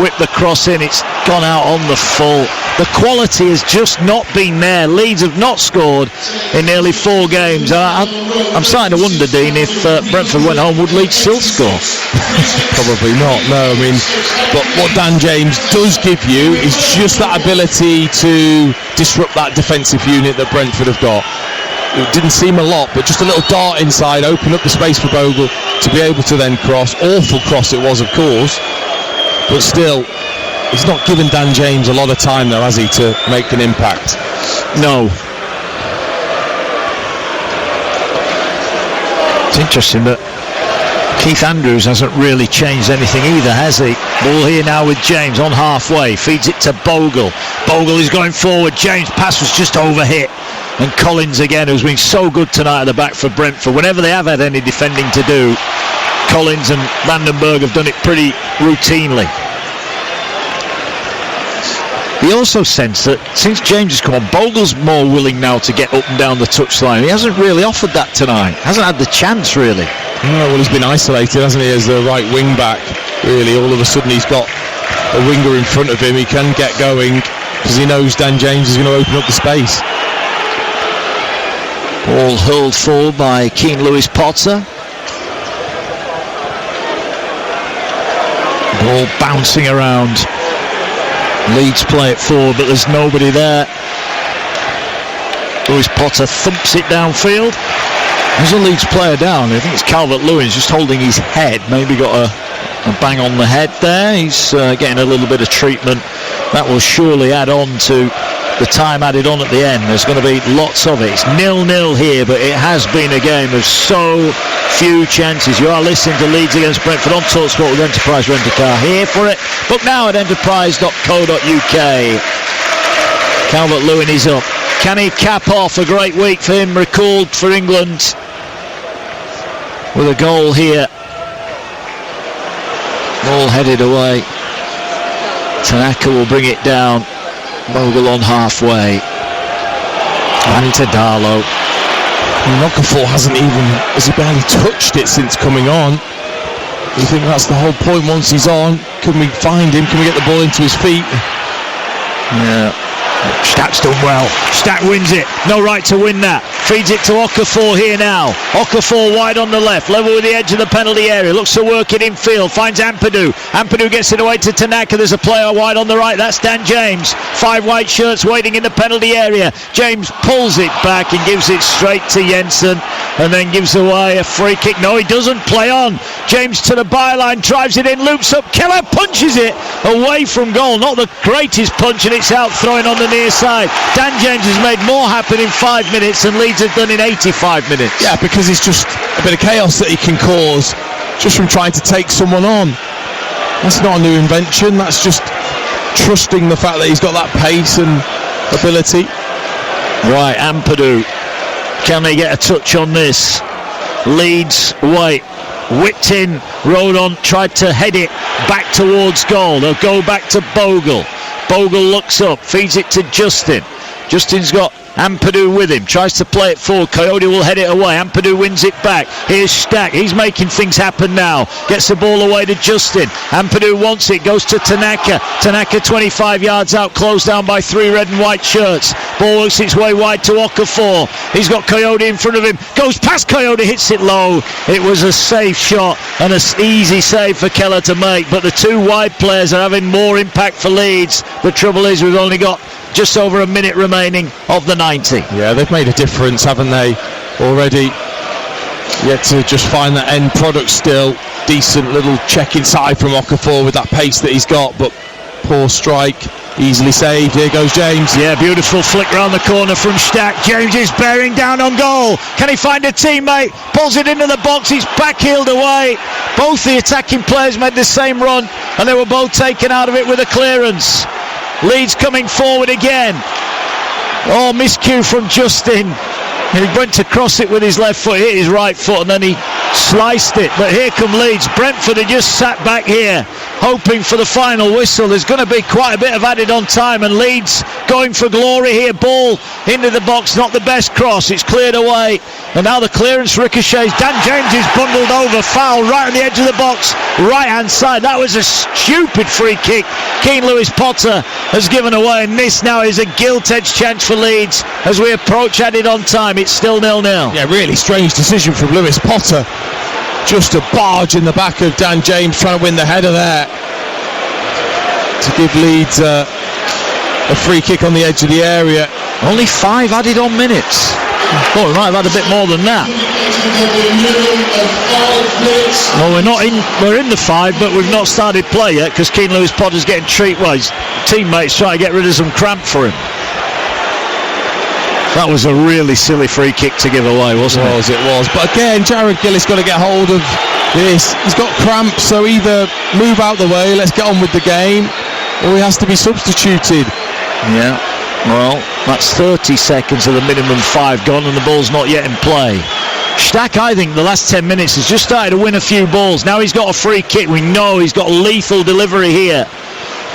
whip the cross in. It's gone out on the full. The quality has just not been there. Leeds have not scored in nearly 4 games. I'm starting to wonder, Dean, if Brentford went home, would Leeds still score? Probably not, no. I mean, but what Dan James does give you is just that ability to disrupt that defensive unit that Brentford have got. It didn't seem a lot, but just a little dart inside, open up the space for Bogle to be able to then cross. Awful cross it was, of course, but still, he's not given Dan James a lot of time, though, has he, to make an impact? No. It's interesting that Keith Andrews hasn't really changed anything either, has he? Ball here now with James on halfway, feeds it to Bogle. Bogle is going forward. James' pass was just overhit. And Collins again, who's been so good tonight at the back for Brentford. Whenever they have had any defending to do, Collins and Vandenberg have done it pretty routinely. He also sensed that since James has come on, Bogle's more willing now to get up and down the touchline. He hasn't really offered that tonight. Hasn't had the chance, really. Well, he's been isolated, hasn't he, as the right wing back. Really, all of a sudden he's got a winger in front of him. He can get going because he knows Dan James is going to open up the space. Ball hurled forward by Keane Lewis Potter. Ball bouncing around. Leeds play it forward, but there's nobody there. Lewis Potter thumps it downfield. There's a Leeds player down. I think it's Calvert-Lewin just holding his head. Maybe got a bang on the head there. He's getting a little bit of treatment. That will surely add on to the time added on at the end. There's going to be lots of it. It's 0-0 here, but it has been a game of so few chances. You are listening to Leeds against Brentford on TalkSport with Enterprise Rent-A-Car. Here for it. Book now at enterprise.co.uk. Calvert-Lewin is up. Can he cap off a great week for him, recalled for England with a goal here? Ball headed away. Tanaka will bring it down. Bogle on halfway. And to Darlow. Okafor has he barely touched it since coming on. You think that's the whole point once he's on. Can we find him? Can we get the ball into his feet? Yeah. Stack's done well. Stack wins it. No right to win that. Feeds it to Okafor here now. Okafor wide on the left, level with the edge of the penalty area. Looks to work it in field. Finds Ampadu. Ampadu gets it away to Tanaka. There's a player wide on the right. That's Dan James. 5 white shirts waiting in the penalty area. James pulls it back and gives it straight to Jensen, and then gives away a free kick. No, he doesn't. Play on. James to the byline, drives it in, loops up. Keller punches it away from goal. Not the greatest punch, and it's out, throwing on the near side. Dan James has made more happen in 5 minutes than Leeds have done in 85 minutes. Yeah, because it's just a bit of chaos that he can cause just from trying to take someone on. That's not a new invention. That's just trusting the fact that he's got that pace and ability. Right, Ampadu. Can they get a touch on this? Leeds, White. Whipped in, rode on, tried to head it back towards goal. They'll go back to Bogle. Bogle looks up, feeds it to Justin. Justin's got Ampadu with him, tries to play it forward. Coyote will head it away. Ampadu wins it back. Here's Stack. He's making things happen now. Gets the ball away to Justin. Ampadu wants it, goes to Tanaka. Tanaka 25 yards out, closed down by 3 red and white shirts. Ball works its way wide to Okafor. He's got Coyote in front of him. Goes past Coyote, hits it low. It was a safe shot and an easy save for Keller to make. But the 2 wide players are having more impact for Leeds. The trouble is we've only got just over a minute remaining of the 90. Yeah, they've made a difference, haven't they, already? Yet to just find that end product still. Decent little check inside from Okafor with that pace that he's got, but poor strike, easily saved. Here goes James. Yeah, beautiful flick round the corner from Stack. James is bearing down on goal. Can he find a teammate? Pulls it into the box, it's backheeled away. Both the attacking players made the same run, and they were both taken out of it with a clearance. Leeds coming forward again. Oh, miscue from Justin. He went to cross it with his left foot, hit his right foot, and then he sliced it. But here come Leeds. Brentford are just sat back here, hoping for the final whistle. There's going to be quite a bit of added on time, and Leeds going for glory here. Ball into the box, not the best cross. It's cleared away, and now the clearance ricochets. Dan James is bundled over, foul right on the edge of the box, right hand side. That was a stupid free kick. Keane Lewis Potter has given away, and this now is a gilt-edged chance for Leeds as we approach added on time. It's still 0-0. Yeah, really strange decision from Lewis Potter. Just a barge in the back of Dan James, trying to win the header there to give Leeds a free kick on the edge of the area. Only 5 added on minutes. Oh, we might have had a bit more than that. Well, we're in the 5, but we've not started play yet because Keane Lewis Potter's getting treat. Well, his teammates trying to get rid of some cramp for him. That was a really silly free kick to give away, wasn't it? It was. But again, Jared Gillis got to get hold of this. He's got cramps, so either move out the way, let's get on with the game, or he has to be substituted. Yeah, well, that's 30 seconds of the minimum 5 gone, and the ball's not yet in play. Stack, I think, the last 10 minutes has just started to win a few balls. Now he's got a free kick. We know he's got a lethal delivery here.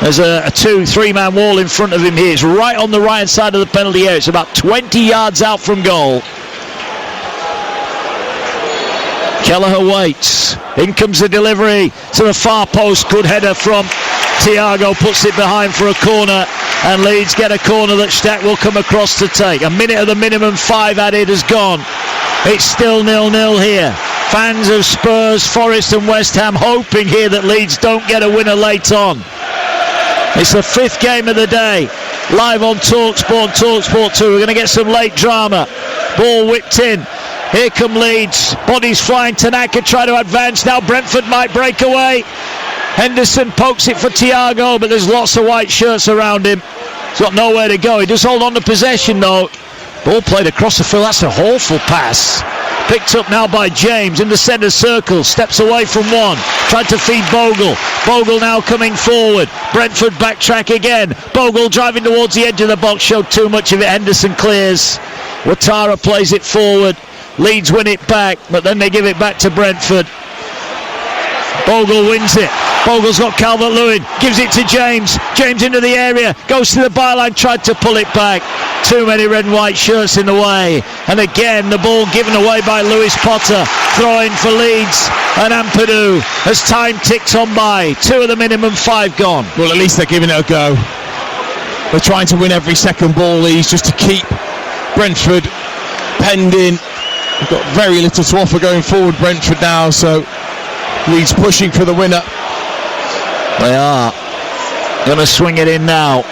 There's a 2-3-man wall in front of him here. It's right on the right-hand side of the penalty area. It's about 20 yards out from goal. Kelleher waits. In comes the delivery to the far post. Good header from Thiago. Puts it behind for a corner. And Leeds get a corner that Stack will come across to take. A minute of the minimum 5 added has gone. It's still 0-0 here. Fans of Spurs, Forest and West Ham hoping here that Leeds don't get a winner late on. It's the 5th game of the day. Live on TalkSport, TalkSport 2. We're going to get some late drama. Ball whipped in. Here come Leeds. Bodies flying. Tanaka try to advance. Now Brentford might break away. Henderson pokes it for Thiago, but there's lots of white shirts around him. He's got nowhere to go. He does hold on to possession though. Ball played across the field. That's an awful pass. Picked up now by James in the centre circle. Steps away from one. Tried to feed Bogle. Bogle now coming forward. Brentford backtrack again. Bogle driving towards the edge of the box. Showed too much of it. Henderson clears. Ouattara plays it forward. Leeds win it back, but then they give it back to Brentford. Bogle wins it. Bogle's got Calvert-Lewin, gives it to James. James into the area, goes to the byline, tried to pull it back. Too many red and white shirts in the way. And again, the ball given away by Lewis Potter. Throwing for Leeds and Ampadu as time ticks on by. 2 of the minimum 5 gone. Well, at least they're giving it a go. They're trying to win every second ball, Leeds, just to keep Brentford penned in. They've got very little to offer going forward, Brentford now, so Leeds pushing for the winner. They are going to swing it in now.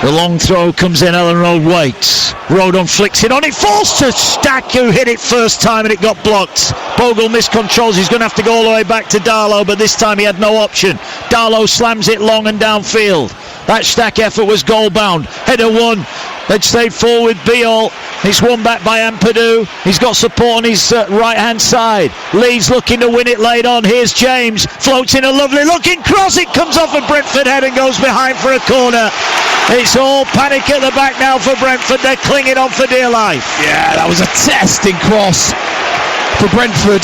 The long throw comes in. Ellen Road waits. Rodon flicks it on. It falls to Stack, who hit it first time and it got blocked. Bogle miscontrols. He's going to have to go all the way back to Darlow, but this time he had no option. Darlow slams it long and downfield. That Stack effort was goal bound. Header won. They'd stayed forward. Beal. He's won back by Ampadu. He's got support on his right hand side. Leeds looking to win it late on. Here's James. Floats in a lovely looking cross. It comes off a Brentford head and goes behind for a corner. It's all panic at the back now for Brentford. They're clinging on for dear life. Yeah, that was a testing cross for Brentford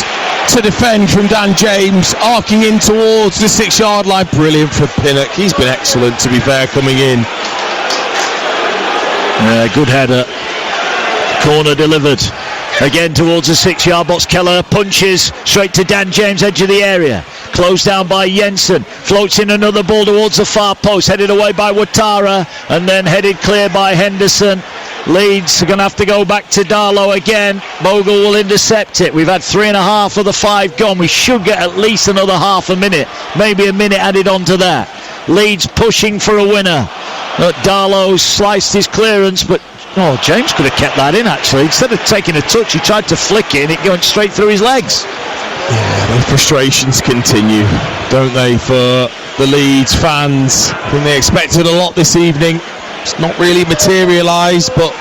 to defend from Dan James, arcing in towards the 6-yard line. Brilliant for Pinnock. He's been excellent, to be fair, coming in. Yeah, good header. Corner delivered. Again towards the 6-yard box. Keller punches straight to Dan James, edge of the area. Closed down by Jensen. Floats in another ball towards the far post. Headed away by Ouattara. And then headed clear by Henderson. Leeds are going to have to go back to Darlow again. Bogle will intercept it. We've had 3.5 of the 5 gone. We should get at least another half a minute. Maybe a minute added on to that. Leeds pushing for a winner. Darlow sliced his clearance, but James could have kept that in actually. Instead of taking a touch, he tried to flick it and it went straight through his legs. Yeah, the frustrations continue, don't they, for the Leeds fans? I think they expected a lot this evening. It's not really materialised, but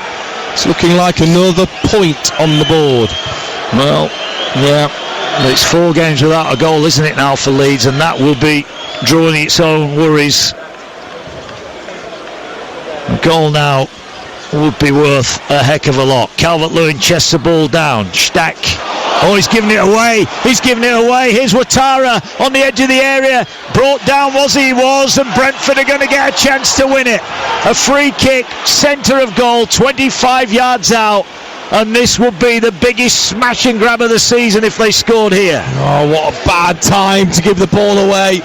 it's looking like another point on the board. Well, yeah, it's 4 games without a goal, isn't it now for Leeds, and that will be drawing its own worries. A goal now would be worth a heck of a lot. Calvert-Lewin chests the ball down. Stack. Oh, he's giving it away. He's giving it away. Here's Ouattara on the edge of the area. Brought down he was, and Brentford are going to get a chance to win it. A free kick, centre of goal, 25 yards out. And this would be the biggest smash and grab of the season if they scored here. Oh, what a bad time to give the ball away.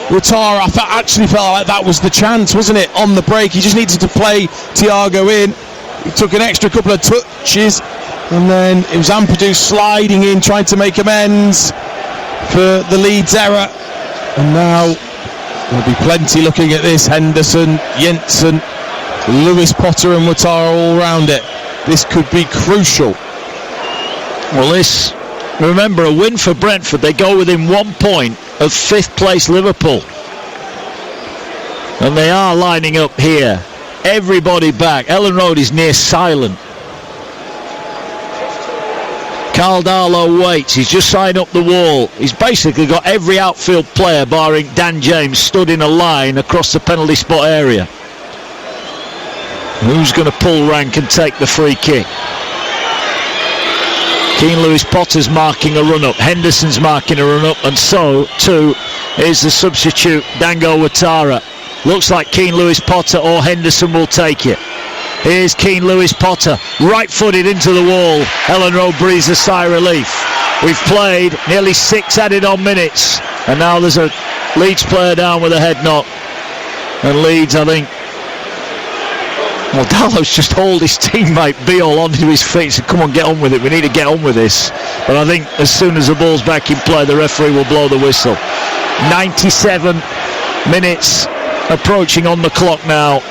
Ouattara actually felt like that was the chance, wasn't it? On the break, he just needed to play Thiago in. He took an extra couple of touches, and then it was Ampadu sliding in, trying to make amends for the Leeds error. And now there'll be plenty looking at this. Henderson, Jensen, Lewis Potter and Ouattara all round it. This could be crucial. Well, remember, a win for Brentford, they go within 1 point of 5th place Liverpool. And they are lining up here everybody back. Ellen Road is near silent. Carl Darlow waits. He's just signed up the wall. He's basically got every outfield player, barring Dan James, stood in a line across the penalty spot area. Who's going to pull rank and take the free kick? Keane Lewis Potter's marking a run-up. Henderson's marking a run-up. And so, too, is the substitute, Dango Ouattara. Looks like Keane Lewis Potter or Henderson will take it. Here's Keane Lewis Potter, right-footed into the wall. Ellen Rowe breathes a sigh of relief. We've played nearly 6 added-on minutes, and now there's a Leeds player down with a head knock. And Leeds, I think, well, Darlow's just hauled his teammate Beale onto his feet and said, come on, get on with it. We need to get on with this. But I think as soon as the ball's back in play, the referee will blow the whistle. 97 minutes approaching on the clock now.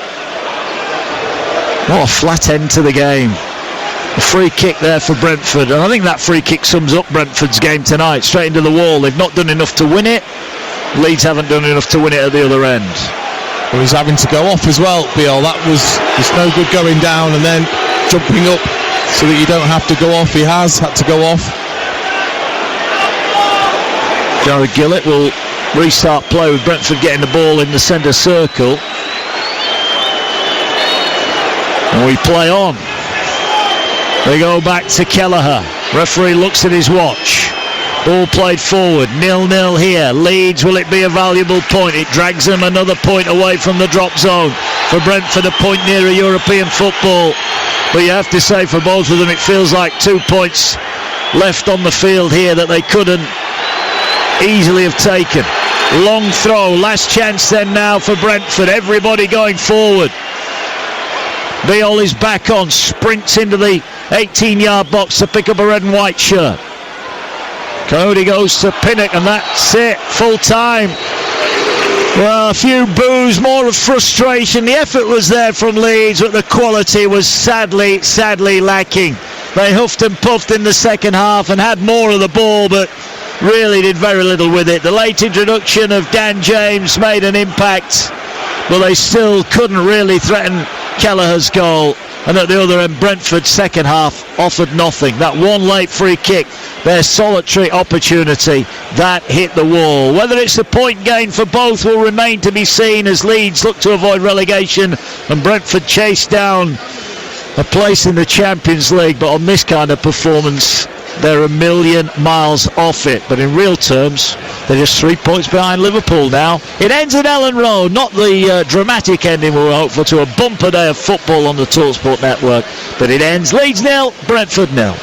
What a flat end to the game. A free kick there for Brentford, and I think that free kick sums up Brentford's game tonight. Straight into the wall. They've not done enough to win it. Leeds haven't done enough to win it at the other end. Well, he's having to go off as well, Beale. That was just no good going down and then jumping up so that you don't have to go off. He has had to go off. Jared Gillett will restart play with Brentford getting the ball in the centre circle. And we play on. They go back to Kelleher. Referee looks at his watch. Ball played forward. 0-0 here. Leeds, will it be a valuable point? It drags them another point away from the drop zone. For Brentford, a point nearer European football. But you have to say for both of them, it feels like 2 points left on the field here that they couldn't easily have taken. Long throw. Last chance then now for Brentford. Everybody going forward. Beale is back on, sprints into the 18-yard box to pick up a red and white shirt. Cody goes to Pinnock, and that's it, full time. Well, a few boos, more of frustration. The effort was there from Leeds, but the quality was sadly lacking. They huffed and puffed in the second half and had more of the ball, but really did very little with it. The late introduction of Dan James made an impact, but they still couldn't really threaten Kelleher's goal. And at the other end, Brentford's second half offered nothing. That one late free kick, their solitary opportunity, that hit the wall. Whether it's a point gain for both will remain to be seen as Leeds look to avoid relegation and Brentford chase down a place in the Champions League. But on this kind of performance, they're a million miles off it. But in real terms, they're just 3 points behind Liverpool now. It ends at Ellen Road, not the dramatic ending we were hopeful to, a bumper day of football on the TalkSport network. But it ends Leeds 0, Brentford 0.